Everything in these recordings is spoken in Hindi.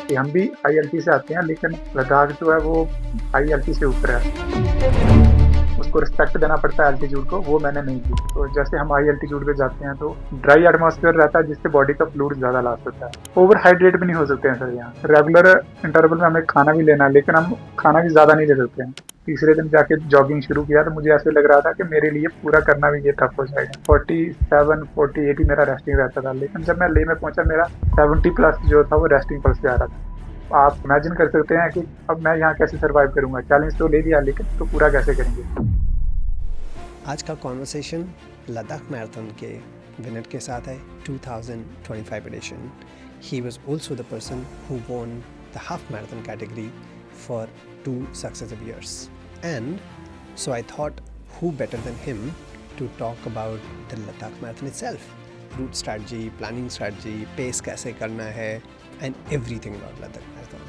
कि हम भी हाई एल्टी से आते हैं, लेकिन लद्दाख जो है वो हाई एल्टी से ऊपर है। उसको रिस्पेक्ट देना पड़ता है एल्टीट्यूड को, वो मैंने नहीं की। तो जैसे हम हाई एल्टीट्यूड पे जाते हैं तो ड्राई एटमॉस्फेयर रहता है, जिससे बॉडी का फ्लूइड ज़्यादा लॉस होता है। ओवर हाइड्रेट भी नहीं हो सकते हैं सर यहाँ। रेगुलर इंटरवल में हमें खाना भी लेना है, लेकिन हम खाना भी ज़्यादा नहीं ले सकते हैं। तीसरे दिन जाके जॉगिंग शुरू किया तो मुझे ऐसे लग रहा था कि मेरे लिए पूरा करना भी ये टफ हो जाएगा। 47-48 ही मेरा रेस्टिंग रहता था, लेकिन जब मैं ले में पहुंचा मेरा 70+ जो था वो रेस्टिंग पल्स पे आ रहा था। आप इमेजिन कर सकते हैं कि अब मैं यहाँ कैसे सर्वाइव करूंगा। चैलेंज तो ले लिया, लेकिन तो पूरा कैसे करेंगे। आज का कॉन्वर्सेशन लद्दाख मैराथन के विनर के साथ है, 2025 addition. He was also the person who won the half marathon category for 2 successive years. And so I thought, who better than him to talk about the Ladakh marathon itself? Route strategy, planning strategy, pace कैसे करना है, and everything about Ladakh marathon.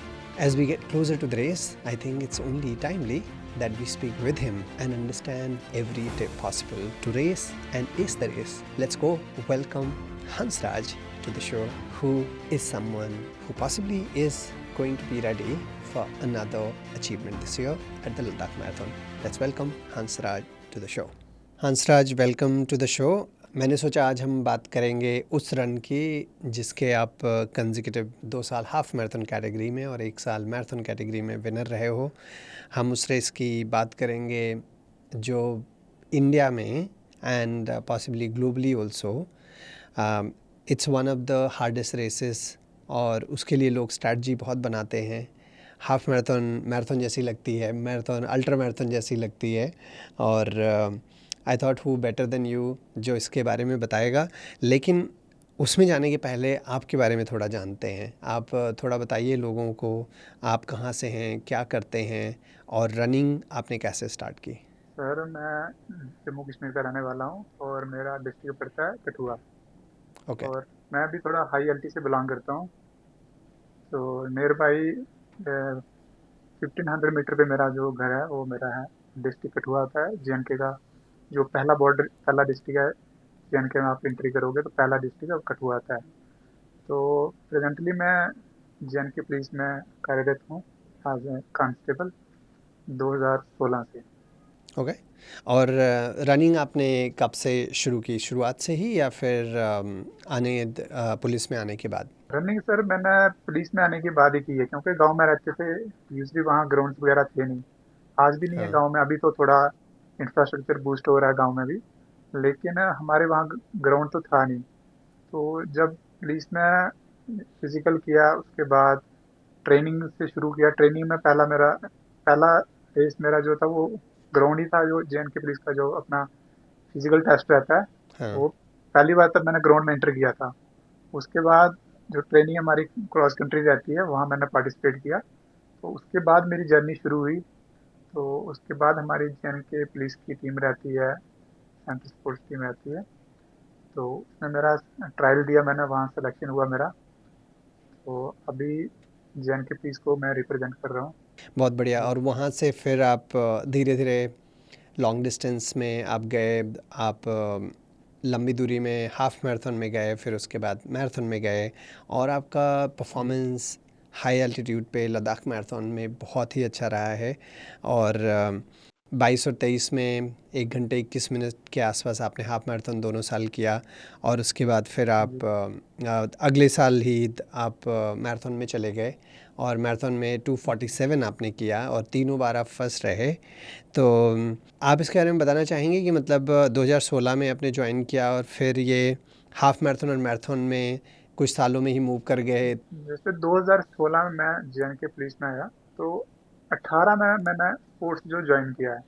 As we get closer to the race, I think it's only timely that we speak with him and understand every tip possible to race and ace the race. Let's go welcome Hansraj to the show, who is someone who possibly is going to be ready for another achievement this year at the Ladakh Marathon. Let's welcome Hansraj to the show. Hansraj, welcome to the show. मैंने सोचा आज हम बात करेंगे उस रन की जिसके आप कंसेक्यूटिव 2 साल हाफ मैराथन कैटेगरी में और 1 साल मैराथन कैटेगरी में विनर रहे हो. हम उस रेस की बात करेंगे जो इंडिया में and possibly globally also it's one of the hardest races, और उसके लिए लोग स्ट्रैटेजी बहुत बनाते हैं. हाफ मैराथन मैराथन जैसी लगती है, मैराथन अल्ट्रा मैराथन जैसी लगती है, और I thought who better than you जो इसके बारे में बताएगा. लेकिन उसमें जाने के पहले आपके बारे में थोड़ा जानते हैं. आप थोड़ा बताइए लोगों को, आप कहाँ से हैं, क्या करते हैं, और रनिंग आपने कैसे स्टार्ट की? सर मैं जम्मू कश्मीर का रहने वाला हूँ और मेरा डिस्ट्रिक्ट पड़ता है कठुआ। ओके. और मैं भी थोड़ा हाई एल्टी से बिलोंग करता हूँ। तो नियर बाई 1500 मीटर पे मेरा जो घर है वो मेरा है डिस्ट्रिक्ट कठुआ आता है, JNK का जो पहला डिस्ट्रिक्ट है। JNK में आप एंट्री करोगे तो पहला डिस्ट्रिक्ट कठुआ आता है। तो प्रेजेंटली मैं JNK पुलिस में कार्यरत हूँ एज ए कांस्टेबल 2016 से। ओके. और रनिंग आपने कब से शुरू की? शुरुआत से ही या फिर पुलिस में आने के बाद? रनिंग सर मैंने पुलिस में आने के बाद ही की है, क्योंकि गांव में रहते थे, यूजली वहाँ ग्राउंड्स वगैरह थे नहीं। आज भी नहीं है हाँ. गांव में, अभी तो थोड़ा इंफ्रास्ट्रक्चर बूस्ट हो रहा है गांव में भी, लेकिन हमारे वहाँ ग्राउंड तो था नहीं। तो जब पुलिस में फिजिकल किया उसके बाद ट्रेनिंग से शुरू किया। ट्रेनिंग में पहला रेस मेरा जो था वो ग्राउंड ही था, जो JNK पुलिस का जो अपना फिजिकल टेस्ट रहता है हाँ. वो पहली बार तब मैंने ग्राउंड में एंटर किया था। उसके बाद जो ट्रेनिंग हमारी क्रॉस कंट्री रहती है वहाँ मैंने पार्टिसिपेट किया। तो उसके बाद मेरी जर्नी शुरू हुई। तो उसके बाद हमारी JNK पुलिस की टीम रहती है, सेंट्रल स्पोर्ट्स टीम रहती है। तो उसमें मेरा ट्रायल दिया मैंने, वहाँ सिलेक्शन हुआ मेरा। तो अभी JNK पुलिस को मैं रिप्रेजेंट कर रहा हूँ। बहुत बढ़िया. तो और वहाँ से फिर आप धीरे धीरे लॉन्ग डिस्टेंस में आप गए, आप लंबी दूरी में हाफ मैराथन में गए, फिर उसके बाद मैराथन में गए, और आपका परफॉर्मेंस हाई एल्टीट्यूड पे लद्दाख मैराथन में बहुत ही अच्छा रहा है. और 22 और 23 में 1 घंटे 21 मिनट के आसपास आपने हाफ मैराथन दोनों साल किया, और उसके बाद फिर आप अगले साल ही आप मैराथन में चले गए, और मैराथन में 2:47 आपने किया, और तीनों बार आप फर्स्ट रहे. तो आप इसके बारे में बताना चाहेंगे कि मतलब 2016 में आपने ज्वाइन किया और फिर ये हाफ मैराथन और मैराथन में कुछ सालों में ही मूव कर गए? जैसे 2016 में मैं JNK पुलिस में आया, तो 18 में मैंने स्पोर्ट्स जो ज्वाइन किया है।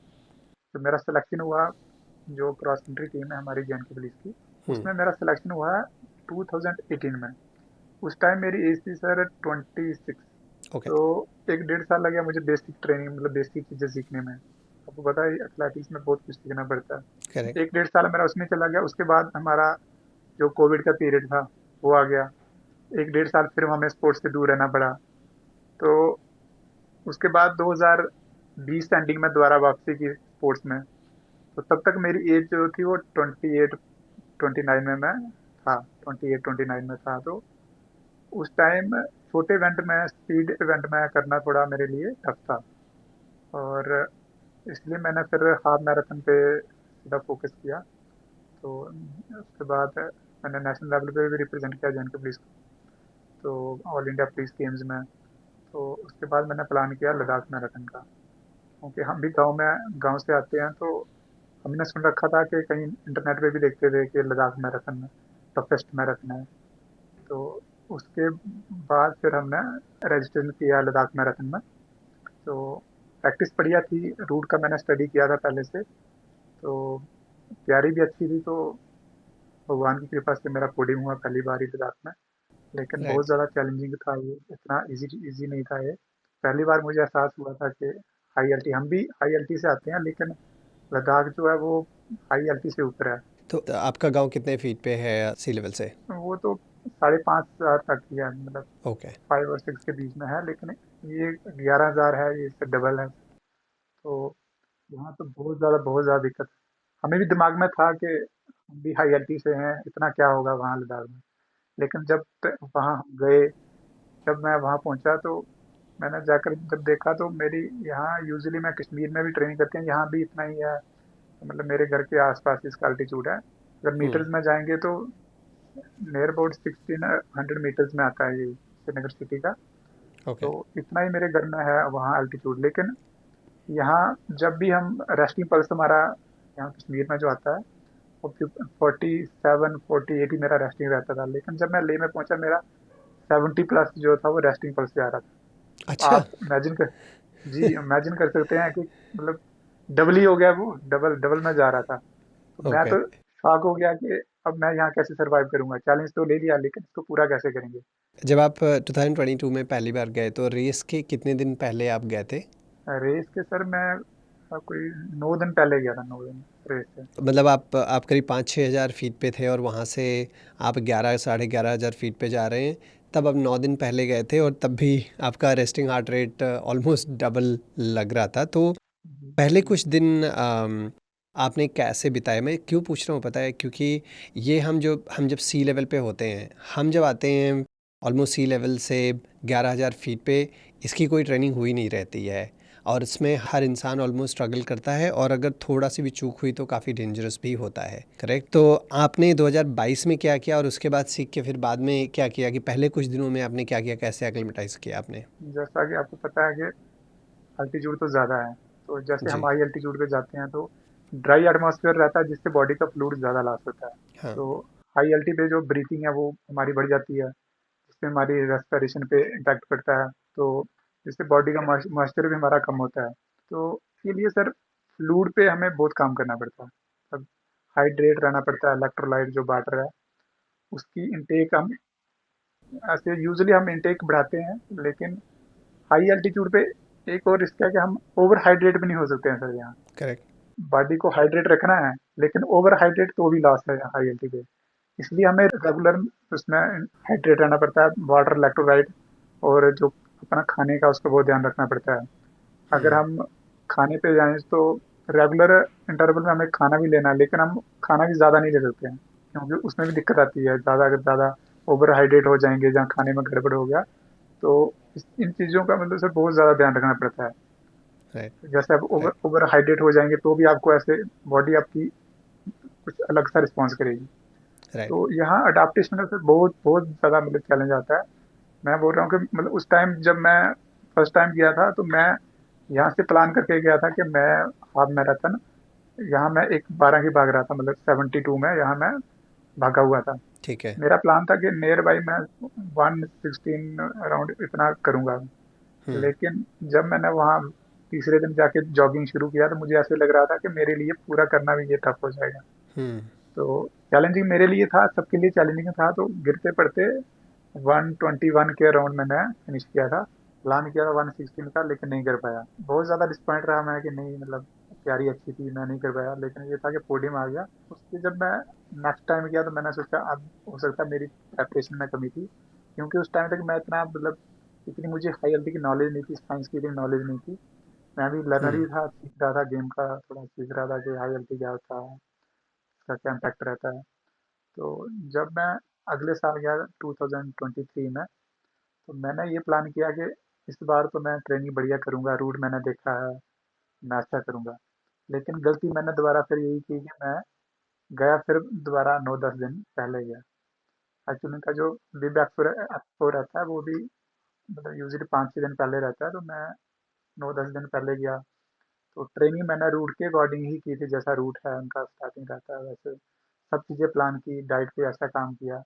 तो मेरा सिलेक्शन हुआ, जो क्रॉस कंट्री टीम है हमारी JNK पुलिस की, उसमें मेरा सिलेक्शन हुआ है 2018 में। उस टाइम मेरी एज थी सर 26। ओके. तो 1-1.5 साल लग गया मुझे बेसिक ट्रेनिंग, मतलब बेसिक चीज़ें सीखने में। आपको पता है एथलेटिक्स में बहुत कुछ सीखना पड़ता है। करेक्ट. 1-1.5 साल मेरा उसमें चला गया। उसके बाद हमारा जो कोविड का पीरियड था वो आ गया। 1-1.5 साल फिर हमें स्पोर्ट्स से दूर रहना पड़ा। तो उसके बाद 2020 एंडिंग में दोबारा वापसी की स्पोर्ट्स में। तो तब तक मेरी एज जो थी वो 28-29 में मैं था, 28-29 में था। तो उस टाइम छोटे इवेंट में, स्पीड इवेंट में करना थोड़ा मेरे लिए टफ था, और इसलिए मैंने फिर हाफ मैराथन पे सीधा फोकस किया। तो उसके बाद मैंने नेशनल लेवल पे भी रिप्रेजेंट किया जे पुलिस को, तो ऑल इंडिया पुलिस गेम्स में। तो उसके बाद मैंने प्लान किया लद्दाख मैराथन का, क्योंकि हम भी गांव से आते हैं, तो हमने सुन रखा था कि कहीं इंटरनेट पे भी देखते थे कि लद्दाख मैराथन टफेस्ट मैराथन है। तो उसके बाद फिर हमने रजिस्ट्रेशन किया लद्दाख मैराथन में। तो प्रैक्टिस बढ़िया थी, रूट का मैंने स्टडी किया था पहले से, तो तैयारी भी अच्छी थी। तो भगवान की कृपा से मेरा पोडियम हुआ पहली बार ही लद्दाख में। लेकिन बहुत राइट। ज़्यादा चैलेंजिंग था ये, इतना इजी इजी नहीं था ये। पहली बार मुझे एहसास हुआ था कि हाई एल्टी, हम भी हाई एल्टी से आते हैं, लेकिन लद्दाख जो है वो हाई एल्टी से ऊपर है। तो आपका गांव कितने फीट पे है सी लेवल से? वो तो 5,500 तक ही है, मतलब ओके। 5 और 6 के बीच में है, लेकिन ये 11,000 है, ये इससे डबल है। तो यहाँ तो बहुत ज़्यादा दिक्कत है। हमें भी दिमाग में था कि हम भी हाई एल्टी से हैं, इतना क्या होगा वहाँ लद्दाख में। लेकिन वहाँ हम गए, जब मैं वहाँ पहुँचा, तो मैंने जाकर जब देखा, तो मेरी यहाँ यूजुअली मैं कश्मीर में भी ट्रेनिंग करती हूँ, यहाँ भी इतना ही है। मतलब मेरे घर के आसपास इसका अल्टीट्यूड है, अगर हम्म। मीटर्स में जाएंगे तो नियर अबाउट 1600 मीटर्स में आता है ये श्रीनगर सिटी का। ओके। तो इतना ही मेरे घर में है वहाँ अल्टीट्यूड। लेकिन यहाँ जब भी हम रेस्टिंग पल्स हमारा यहाँ कश्मीर में जो आता है, वो 47 48 ही मेरा रेस्टिंग रहता था। लेकिन जब मैं लेह में पहुंचा, मेरा 70+ जो था वो रेस्टिंग पल्स से आ रहा था। अच्छा। आप इमेजिन कर जी इमेजिन कर सकते हैं कि मतलब डबल ही हो गया, वो डबल डबल में जा रहा था। तो मैं ओके। तो शॉक हो गया कि अब मैं यहाँ कैसे सरवाइव करूंगा। चैलेंज तो ले लिया, लेकिन इसको पूरा कैसे करेंगे। जब आप 2022 में पहली बार गए तो रेस के कितने दिन पहले आप गए थे? रेस के सर मैं कोई 9 दिन पहले गया था, 9 दिन रेस से। मतलब आप करीब 5-6 हज़ार फीट पे थे और वहाँ से आप 11 साढ़े 11 हज़ार फीट पे जा रहे हैं। तब आप 9 दिन पहले गए थे और तब भी आपका resting heart rate almost double लग रहा था। तो जी पहले जी कुछ दिन आपने कैसे बिताए? मैं क्यों पूछ रहा हूँ पता है, क्योंकि ये हम जब सी लेवल पे होते हैं, हम जब आते हैं ऑलमोस्ट सी लेवल से 11 हज़ार फीट पे, इसकी कोई ट्रेनिंग हुई नहीं रहती है और इसमें हर इंसान ऑलमोस्ट स्ट्रगल करता है और अगर थोड़ा सी भी चूक हुई तो काफ़ी डेंजरस भी होता है। करेक्ट? तो आपने 2022 में क्या किया और उसके बाद सीख के फिर बाद में क्या किया, कि पहले कुछ दिनों में आपने क्या किया, कैसे एक्लिमेटाइज किया आपने? जैसा कि आपको पता है कि अल्टीट्यूड तो ज़्यादा है, तो जैसे हम जी। हाई अल्टीट्यूड पे जाते हैं, तो ड्राई एटमॉस्फेयर रहता है, जिससे बॉडी का फ्लूइड ज़्यादा लॉस होता है। हाँ। तो हाई अल्टी पे जो ब्रीथिंग है वो हमारी बढ़ जाती है, जिससे हमारी रेस्पिरेशन पे इम्पैक्ट पड़ता है। तो जिससे बॉडी का मॉइस्चर भी हमारा कम होता है। तो इसके लिए सर फ्लूइड पे हमें बहुत काम करना पड़ता है। अब हाइड्रेट रहना पड़ता है, इलेक्ट्रोलाइट जो वाटर है उसकी इनटेक हम ऐसे यूजुअली हम इनटेक बढ़ाते हैं। लेकिन हाई एल्टीट्यूड पे एक और रिस्क है कि हम ओवर हाइड्रेट भी नहीं हो सकते हैं सर यहाँ। करेक्ट। बॉडी को हाइड्रेट रखना है, लेकिन ओवर हाइड्रेट तो भी लॉस है हाई एल्टीट्यूड पे। इसलिए हमें रेगुलर उसमें हाइड्रेट रहना पड़ता है, वाटर, इलेक्ट्रोलाइट, और जो अपना खाने का उसका बहुत ध्यान रखना पड़ता है। अगर हम्म। हम खाने पे जाएं तो रेगुलर इंटरवल में हमें खाना भी लेना है, लेकिन हम खाना भी ज़्यादा नहीं ले सकते हैं, क्योंकि उसमें भी दिक्कत आती है। ज़्यादा अगर ज़्यादा ओवर हाइड्रेट हो जाएंगे, जहाँ खाने में गड़बड़ हो गया, तो इन चीज़ों का मतलब सर बहुत ज़्यादा ध्यान रखना पड़ता है। राइट। जैसे आप ओवर राइट। ओवर हाइड्रेट हो जाएंगे, तो भी आपको ऐसे बॉडी आपकी कुछ अलग सा रिस्पॉन्स करेगी। राइट। तो यहाँ अडाप्टेशन का सर बहुत बहुत ज़्यादा मतलब चैलेंज आता है। मैं बोल रहा हूँ कि मतलब उस टाइम जब मैं फर्स्ट टाइम गया था, तो मैं यहाँ से प्लान करके गया था कि मैं हाफ मैराथन, यहाँ मैं एक 12 की भाग रहा था, मतलब 72 में यहाँ मैं भागा हुआ था। ठीक है। मेरा प्लान था कि नियर बाई मैं 116 अराउंड इतना करूँगा। हम्म। लेकिन जब मैंने वहाँ तीसरे दिन जाके जॉगिंग शुरू किया, तो मुझे ऐसे लग रहा था कि मेरे लिए पूरा करना भी ये टफ हो जाएगा। हम्म। तो चैलेंजिंग मेरे लिए था, सबके लिए चैलेंजिंग था। तो गिरते पड़ते 121 के अराउंड मैंने फिनिश किया था। प्लान किया था 116 का, लेकिन नहीं कर पाया। बहुत ज़्यादा डिसपॉइंट रहा मैं कि नहीं, मतलब तैयारी अच्छी थी, मैं नहीं कर पाया। लेकिन ये था कि पोडियम आ गया। उसके जब मैं नेक्स्ट टाइम गया, तो मैंने सोचा अब हो सकता है मेरी प्रेपरेशन में कमी थी, क्योंकि उस टाइम तक मैं इतना मतलब इतनी मुझे हाई एल्टी की नॉलेज नहीं थी, साइंस की इतनी नॉलेज नहीं थी। मैं भी लर्नर हम्म। ही था, सीख रहा था गेम का, थोड़ा सीख रहा था कि हाई एल्टी क्या होता है, इसका क्या इम्पैक्ट रहता है। तो जब मैं अगले साल गया 2023 में, तो मैंने ये प्लान किया कि इस बार तो मैं ट्रेनिंग बढ़िया करूँगा, रूट मैंने देखा है, मैं अच्छा करूँगा। लेकिन गलती मैंने दोबारा फिर यही की कि मैं गया फिर दोबारा 9-10 दिन पहले गया। एक्चुअली उनका जो वे बैक एक्सपो रहता है वो भी मतलब यूजुअली 5-6 दिन पहले रहता है, तो मैं 9-10 दिन पहले गया। तो ट्रेनिंग मैंने रूट के अकॉर्डिंग ही की थी, जैसा रूट है उनका स्टार्टिंग रहता है वैसे सब चीज़ें प्लान की, डाइट पे ऐसा काम किया।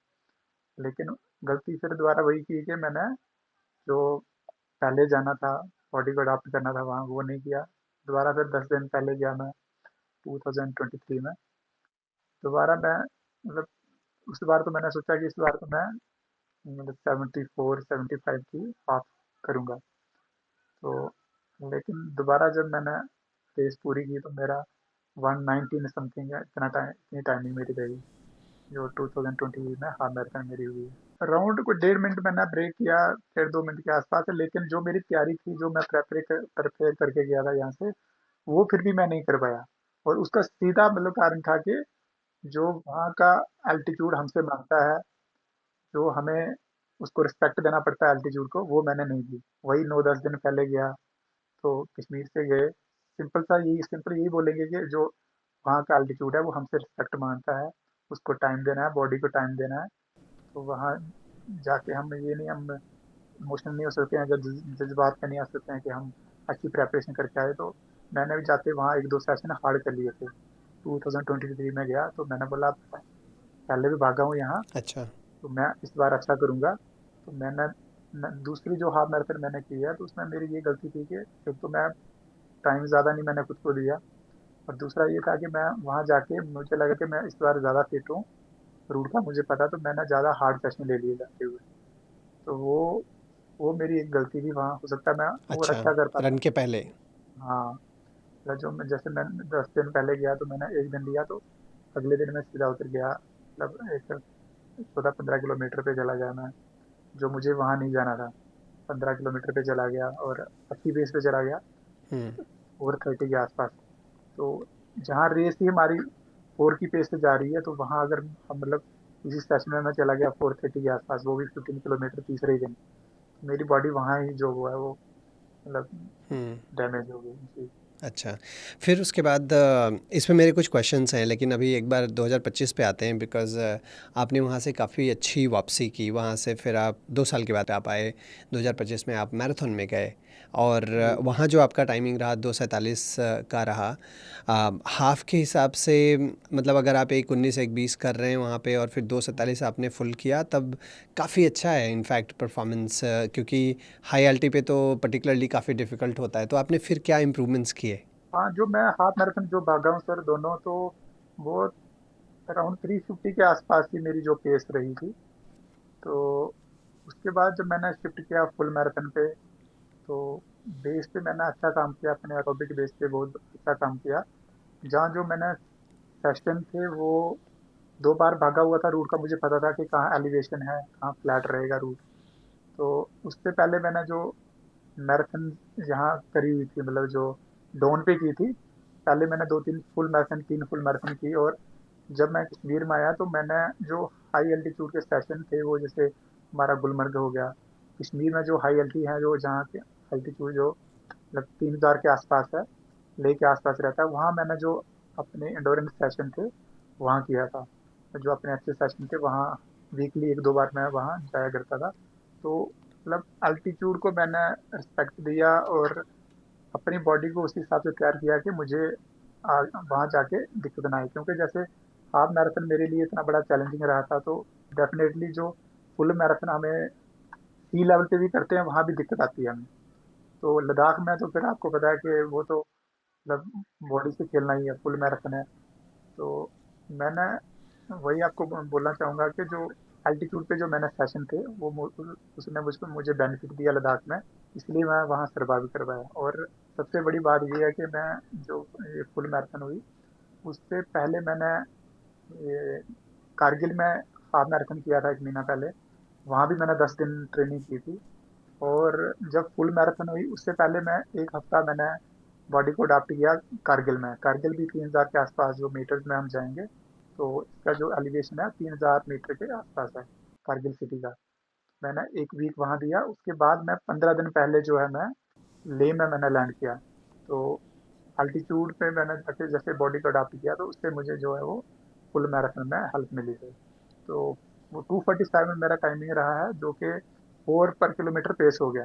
लेकिन गलती फिर दोबारा वही की कि मैंने जो पहले जाना था, बॉडी को अडॉप्ट करना था वहाँ, वो नहीं किया। दोबारा फिर 10 दिन पहले गया मैं 2023 में। दोबारा मैं मतलब उस बार तो मैंने सोचा कि इस बार तो मैं मतलब 74-75 की हाफ करूँगा। तो लेकिन दोबारा जब मैंने रेस पूरी की तो मेरा 119 समथिंग है, इतनी टाइमिंग मेरी रही जो 2020 में हाफ मैराथन मेरी हुई है। राउंड को 1.5 मिनट मैंने ब्रेक किया, 1.5-2 मिनट के आसपास है, लेकिन जो मेरी तैयारी थी, जो मैं प्रेपेयर करके गया था यहाँ से, वो फिर भी मैं नहीं कर पाया। और उसका सीधा मतलब कारण था कि जो वहाँ का एल्टीट्यूड हमसे मांगता है, जो हमें उसको रिस्पेक्ट देना पड़ता है एल्टीट्यूड को, वो मैंने नहीं दी। वही 9-10 दिन पहले गया तो कश्मीर से गए, सिंपल यही बोलेंगे कि जो वहाँ का एल्टीट्यूड है वो हमसे रिस्पेक्ट मांगता है, उसको टाइम देना है, बॉडी को टाइम देना है। तो वहाँ जाके हम इमोशनल नहीं हो सकते हैं, जज्बात में नहीं आ सकते हैं कि हम अच्छी प्रेपरेशन करके आए। तो मैंने भी जाते वहाँ 1-2 सेशन हार्ड कर लिए थे। 2023 में गया तो मैंने बोला पहले भी भागा हूँ यहाँ, अच्छा। तो मैं इस बार अच्छा करूँगा। तो मैंने दूसरी जो हाफ मैराथन मैंने की है तो उसमें मेरी ये गलती थी कि एक तो मैं टाइम ज़्यादा नहीं मैंने खुद को दिया, और दूसरा ये था कि मैं वहाँ जाके मुझे लगा कि मैं इस बार ज़्यादा फिट हूँ, रूट का मुझे पता, तो मैंने ज़्यादा हार्ड सेशन ले लिए जाते हुए। तो वो मेरी एक गलती थी वहाँ, हो सकता है मैं और अच्छा, अच्छा कर रन पाता। के पहले। हाँ, मतलब जो मैं जैसे मैं 10 दिन पहले गया तो मैंने एक दिन लिया, तो अगले दिन मैं सीधा उतर गया, मतलब एक 14-15 किलोमीटर पे चला गया मैं, जो मुझे वहाँ नहीं जाना था। 15 किलोमीटर पे चला गया और अच्छी पेस पे चला गया, हुँ। 4:30 के आसपास। तो जहाँ रेस ही हमारी 4 की पेस से जा रही है, तो वहाँ अगर हम मतलब इसी सेशन में मैं चला गया 4:30 के आसपास, वो भी 15 किलोमीटर तीसरे ही दिन, मेरी बॉडी वहाँ ही जो हुआ है वो मतलब हुँ। डैमेज हो गई जी। अच्छा, फिर उसके बाद इसमें मेरे कुछ क्वेश्चंस हैं, लेकिन अभी एक बार 2025 पे आते हैं, बिकॉज़ आपने वहाँ से काफ़ी अच्छी वापसी की। वहाँ से फिर आप 2 साल के बाद आप आए, 2025 में आप मैराथन में गए, और जी वहाँ जो आपका टाइमिंग रहा 2:47 का रहा। हाफ़ के हिसाब से मतलब अगर आप 1:19 1:20 कर रहे हैं वहाँ पे, और फिर 2:47 आपने फुल किया, तब काफ़ी अच्छा है इनफैक्ट परफॉर्मेंस, क्योंकि हाई एल्टी पे तो पर्टिकुलरली काफ़ी डिफ़िकल्ट होता है। तो आपने फिर क्या इम्प्रूवमेंट्स किए? हाँ, जो मैं हाफ मैराथन जो भागा हूँ सर दोनों, तो वो अराउंड 350 के आसपास ही मेरी जो पेस रही थी। तो उसके बाद जब मैंने शिफ्ट किया फुल मैराथन पे, तो बेस पे मैंने अच्छा काम किया, अपने एरोबिक बेस पे बहुत अच्छा काम किया। जहाँ जो मैंने सेशन थे वो 2 बार भागा हुआ था, रूट का मुझे पता था कि कहाँ एलिवेशन है, कहाँ फ्लैट रहेगा रूट। तो उससे पहले मैंने जो मैराथन यहाँ करी हुई थी, मतलब जो डोन पे की थी, पहले मैंने 3 फुल मैराथन की। और जब मैं कश्मीर में आया तो मैंने जो हाई एल्टीट्यूड के सेशन थे, वो जैसे हमारा गुलमर्ग हो गया, कश्मीर में जो हाई एल्टी है, जो जहाँ के एल्टीट्यूड जो मतलब 3000 के आसपास है, लेह के आसपास रहता है, वहाँ मैंने जो अपने इंडोरेंस सेशन थे वहाँ किया था। जो अपने अच्छे सेशन थे वहाँ वीकली 1-2 बार मैं वहाँ जाया करता था। तो मतलब अल्टीट्यूड को मैंने रिस्पेक्ट दिया और अपनी बॉडी को उसी हिसाब से तैयार किया कि मुझे वहाँ जाके दिक्कत ना आए, क्योंकि जैसे हाफ मैराथन मेरे लिए इतना बड़ा चैलेंजिंग रहा था, तो डेफिनेटली जो फुल मैराथन हमें सी लेवल पे भी करते हैं वहाँ भी दिक्कत आती है हमें। तो लद्दाख में तो फिर आपको पता है कि वो तो मतलब बॉडी से खेलना ही है, फुल मैराथन है। तो मैंने वही आपको बोलना चाहूँगा कि जो एल्टीट्यूड पे जो मैंने सेशन थे वो उसने मुझको मुझे बेनिफिट दिया लद्दाख में, इसलिए मैं वहाँ सर्वाइव कर पाया। और सबसे बड़ी बात ये है कि मैं जो ये फुल मैराथन हुई, उससे पहले मैंने ये कारगिल में हाफ मैराथन किया था 1 महीना पहले। वहाँ भी मैंने 10 दिन ट्रेनिंग की थी। और जब फुल मैराथन हुई उससे पहले मैं 1 हफ्ता मैंने बॉडी को अडॉप्ट किया कारगिल में। कारगिल भी 3000 के आसपास जो मीटर्स में हम जाएंगे, तो इसका जो एलिवेशन है 3000 मीटर के आसपास है कारगिल सिटी का। मैंने 1 वीक वहाँ दिया, उसके बाद मैं 15 दिन पहले जो है मैं लेह में मैंने लैंड किया। तो अल्टीट्यूड पे मैंने जाके जैसे बॉडी को अडॉप्ट किया तो उससे मुझे जो है वो फुल मैराथन में हेल्प मिली है। तो वो 2:47 में मेरा टाइमिंग रहा है, जो कि 4 पर किलोमीटर पेस हो गया।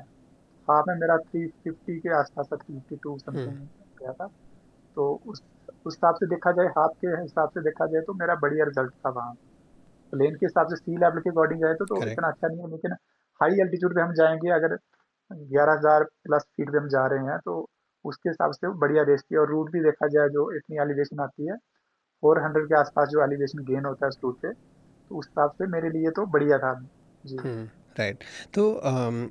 हाफ में मेरा 350 के आसपास था, 352 हम्म। समथिंग गया था। तो उस हिसाब से देखा जाए, हाफ के हिसाब से देखा जाए तो मेरा बढ़िया रिजल्ट था वहाँ। प्लेन के हिसाब से सी लेवल के अकॉर्डिंग जाए तो करेक्ट। इतना अच्छा नहीं है, लेकिन हाई एल्टीट्यूड पे हम जाएंगे अगर 11,000 प्लस फीट पे हम जा रहे हैं तो उसके हिसाब से बढ़िया रेस थी। और रूट भी देखा जाए, जो इतनी एलिवेशन आती है, 400 के आसपास जो एलिवेशन गेन होता है उस रूट पे, तो उस हिसाब से मेरे लिए तो बढ़िया था। जी। राइट। तो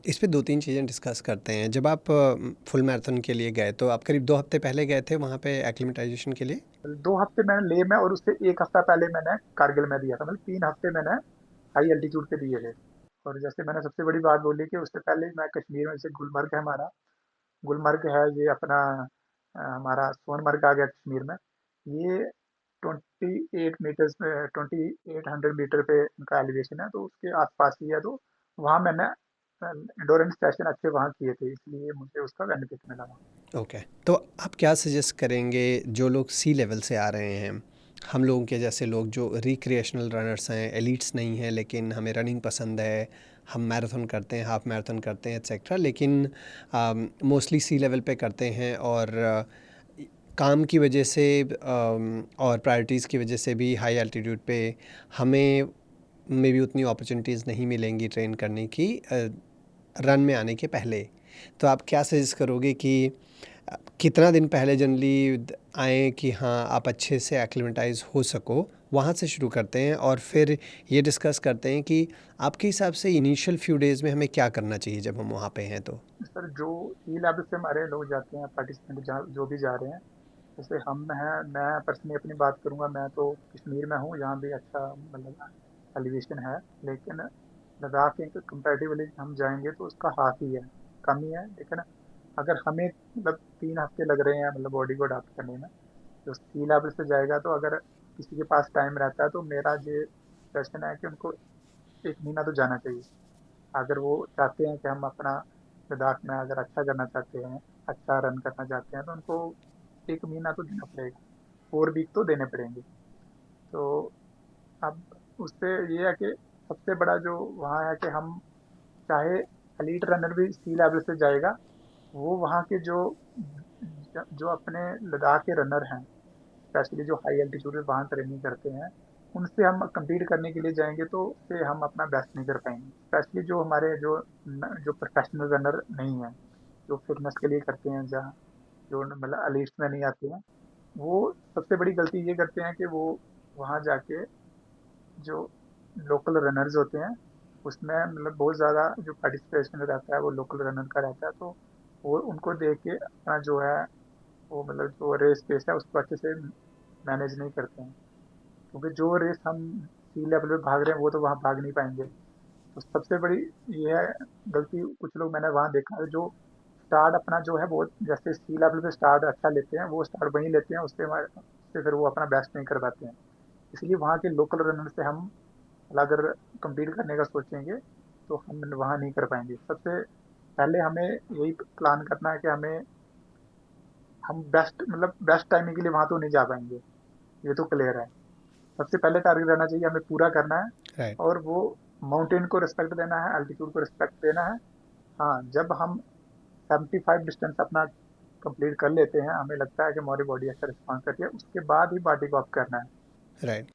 इस पे दो तीन चीज़ें डिस्कस करते हैं। जब आप फुल मैराथन के लिए गए तो आप करीब 2 हफ्ते पहले गए थे वहाँ पे एक्लिमेटाइजेशन के लिए। 2 हफ्ते मैंने लेह में और उससे 1 हफ्ता पहले मैंने कारगिल में दिया था, मतलब 3 हफ्ते मैंने हाई एल्टीट्यूड पे दिए थे। और जैसे मैंने सबसे बड़ी बात बोली कि उससे पहले मैं कश्मीर में, जैसे गुलमर्ग है हमारा, गुलमर्ग है ये अपना, हमारा सोनमर्ग आ गया कश्मीर में। ये 28 मीटर्स पे, 2800 मीटर पे उनका एलिवेशन है, तो उसके आसपास ही है। तो वहाँ मैंने इंडोरेंस सेशन अच्छे वहाँ किए थे, इसलिए मुझे उसका बेनिफिट मिला वहाँ। ओके। तो आप क्या सजेस्ट करेंगे जो लोग सी लेवल से आ रहे हैं, हम लोगों के जैसे लोग जो रिक्रिएशनल रनर्स हैं, एलिट्स नहीं हैं, लेकिन हमें रनिंग पसंद है, हम मैराथन करते हैं, हाफ मैराथन करते हैं, एक्सेट्रा, लेकिन मोस्टली सी लेवल पे करते हैं और काम की वजह से और प्रायोरिटीज़ की वजह से भी हाई एल्टीट्यूड पे हमें मे भी उतनी अपॉर्चुनिटीज़ नहीं मिलेंगी ट्रेन करने की रन में आने के पहले। तो आप क्या सजेस्ट करोगे कि कितना दिन पहले जनरली आएँ कि हाँ आप अच्छे से एक्लिमेटाइज हो सको, वहाँ से शुरू करते हैं और फिर ये डिस्कस करते हैं कि आपके हिसाब से इनिशियल फ्यू डेज़ में हमें क्या करना चाहिए जब हम वहाँ पे हैं तो। सर, जो सी लेवल से हमारे लोग जाते हैं, पार्टिसिपेंट जो भी जा रहे हैं, जैसे हम हैं, मैं पर्सनली अपनी बात करूंगा, मैं तो कश्मीर में हूँ, यहाँ भी अच्छा मतलब एलिवेशन है। लेकिन लद्दाख के कंपेरेटिवली हम जाएंगे तो उसका हाफ ही है, कम ही है। लेकिन अगर हमें मतलब 3 हफ्ते लग रहे हैं मतलब बॉडी को अडाप्ट करने में, तो सी लेवल से जाएगा तो अगर किसी के पास टाइम रहता है तो मेरा ये सजेशन है कि उनको 1 महीना तो जाना चाहिए। अगर वो चाहते हैं कि हम अपना लद्दाख में अगर अच्छा करना चाहते हैं, अच्छा रन करना चाहते हैं, तो उनको 1 महीना तो देना पड़ेगा, 4 वीक तो देने पड़ेंगे। तो अब उससे ये है कि सबसे बड़ा जो वहाँ है कि हम चाहे एलीट रनर भी सी लेवल से जाएगा, वो वहाँ के जो जो अपने लद्दाख के रनर हैं, स्पेशली जो हाई एल्टीट्यूड पे वहाँ ट्रेनिंग करते हैं, उनसे हम compete करने के लिए जाएँगे तो उससे हम अपना बेस्ट नहीं कर पाएँगे। स्पेशली जो हमारे जो प्रोफेशनल रनर नहीं हैं, जो फ़िटनेस के लिए करते हैं, जहाँ जो मतलब एलिट्स में नहीं आते हैं, वो सबसे बड़ी गलती ये करते हैं कि वो वहाँ जाके जो लोकल रनर्स होते हैं, उसमें मतलब बहुत ज़्यादा जो पार्टिसिपेशन रहता है वो लोकल रनर का रहता है। तो वो उनको देख के अपना जो है वो मतलब जो रेस पेस है उसको अच्छे से मैनेज नहीं करते हैं। क्योंकि जो रेस हम सी लेवल पे भाग रहे हैं वो तो वहाँ भाग नहीं पाएंगे। तो सबसे बड़ी ये है गलती, कुछ लोग मैंने वहाँ देखा है जो स्टार्ट अपना जो है वो जैसे सी लेवल पे स्टार्ट अच्छा लेते हैं, वो स्टार्ट वहीं लेते हैं, उससे फिर वो अपना बेस्ट नहीं कर पाते हैं। इसलिए वहाँ के लोकल रनर से हम अगर compete करने का सोचेंगे तो हम वहाँ नहीं कर पाएंगे। सबसे पहले हमें यही प्लान करना है कि हम बेस्ट मतलब बेस्ट टाइमिंग के लिए वहाँ तो नहीं जा पाएंगे, ये तो क्लियर है। सबसे पहले टारगेट रहना चाहिए, हमें पूरा करना है। राइट। और वो माउंटेन को रिस्पेक्ट देना है, एल्टीट्यूड को रिस्पेक्ट देना है। हाँ, जब हम 75 डिस्टेंस अपना कंप्लीट कर लेते हैं, हमें लगता है कि हमारी बॉडी अच्छा रिस्पॉन्स करती है, उसके बाद ही बॉडी को अप करना है। राइट।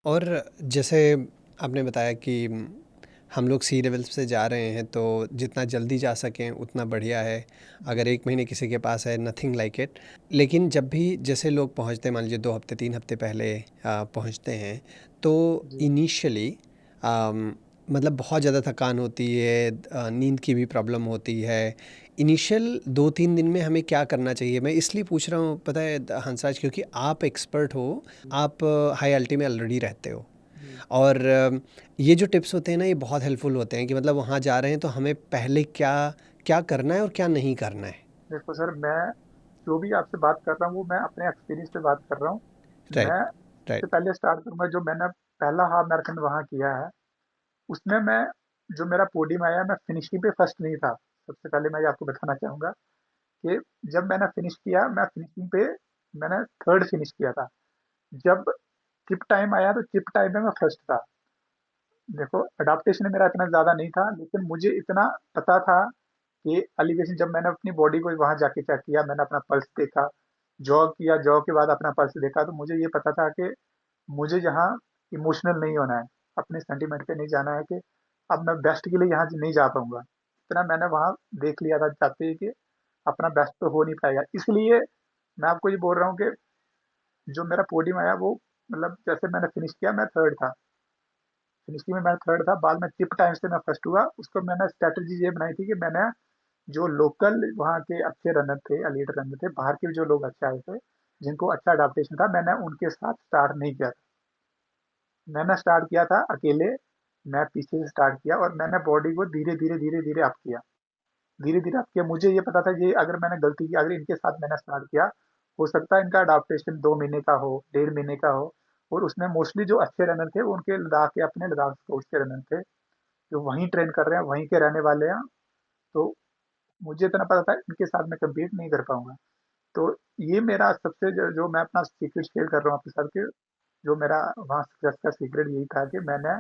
और जैसे आपने बताया कि हम लोग सी लेवल से जा रहे हैं तो जितना जल्दी जा सकें उतना बढ़िया है। अगर 1 महीने किसी के पास है, नथिंग लाइक इट। लेकिन जब भी जैसे लोग पहुंचते हैं, मान लीजिए 2 हफ्ते 3 हफ्ते पहले पहुंचते हैं, तो जी। इनिशियली मतलब बहुत ज़्यादा थकान होती है, नींद की भी प्रॉब्लम होती है। इनिशियल 2-3 दिन में हमें क्या करना चाहिए? मैं इसलिए पूछ रहा हूँ, पता है हंसराज, क्योंकि आप एक्सपर्ट हो, जी। आप हाई अल्टी में ऑलरेडी रहते हो। जी। और ये जो टिप्स होते हैं ना, ये बहुत हेल्पफुल होते हैं कि मतलब वहाँ जा रहे हैं तो हमें पहले क्या क्या करना है और क्या नहीं करना है। देखो सर, मैं जो भी आपसे बात कर रहा हूँ वो मैं अपने एक्सपीरियंस से बात कर रहा हूँ। राइट। मैं राइट। सबसे पहले स्टार्ट करूंगा जो मैंने पहला हाफ मैराथन वहाँ किया है, उसमें मैं जो मेरा पोडियम आया, मैं फिनिशिंग पे फर्स्ट नहीं था। सबसे पहले मैं ये आपको बताना चाहूँगा कि जब मैंने फिनिश किया, मैं फिनिशिंग पे मैंने थर्ड फिनिश किया था। जब चिप टाइम आया तो चिप टाइम में मैं फर्स्ट था। देखो, अडॉप्टेशन मेरा इतना ज़्यादा नहीं था, लेकिन मुझे इतना पता था कि एलिवेशन, जब मैंने अपनी बॉडी को वहाँ जाके चेक किया, मैंने अपना पल्स देखा, जॉग किया, जॉग के बाद अपना पल्स देखा, तो मुझे ये पता था कि मुझे यहाँ इमोशनल नहीं होना है, अपने सेंटिमेंट पे नहीं जाना है कि अब मैं बेस्ट के लिए यहाँ नहीं जा पाऊंगा। इतना मैंने वहाँ देख लिया था चाहते ही कि अपना बेस्ट तो हो नहीं पाएगा। इसलिए मैं आपको ये बोल रहा हूँ कि जो मेरा पोडियम आया वो, मतलब जैसे मैंने फिनिश किया, मैं थर्ड था। फिनिशिंग में मैं थर्ड था, बाद में चिप टाइम से मैं फर्स्ट हुआ। उसको मैंने स्ट्रेटेजी ये बनाई थी कि मैंने जो लोकल वहाँ के अच्छे रनर थे, एलीट रनर थे, बाहर के जो लोग अच्छे आए थे, जिनको अच्छा अडाप्टेशन था, मैंने उनके साथ स्टार्ट नहीं किया था। मैंने स्टार्ट किया था अकेले। मैं पीछे से स्टार्ट किया और मैंने बॉडी को धीरे धीरे धीरे धीरे अप किया, धीरे धीरे अप किया। मुझे ये पता था ये अगर मैंने गलती की, अगर इनके साथ मैंने स्टार्ट किया, हो सकता है इनका अडाप्टेशन 2 महीने का हो, 1.5 महीने का हो। और उसमें मोस्टली जो अच्छे रनर थे वो उनके लद्दाख के, अपने लद्दाख स्पोर्ट्स के रनर थे, जो वहीं ट्रेन कर रहे हैं, वहीं के रहने वाले हैं। तो मुझे इतना पता था इनके साथ मैं कम्पीट नहीं कर पाऊंगा। तो ये मेरा सबसे जो मैं अपना सीक्रेट शेयर कर रहा हूँ आपके साथ कि जो मेरा वहाँ सक्सेस का सीक्रेट यही था कि मैंने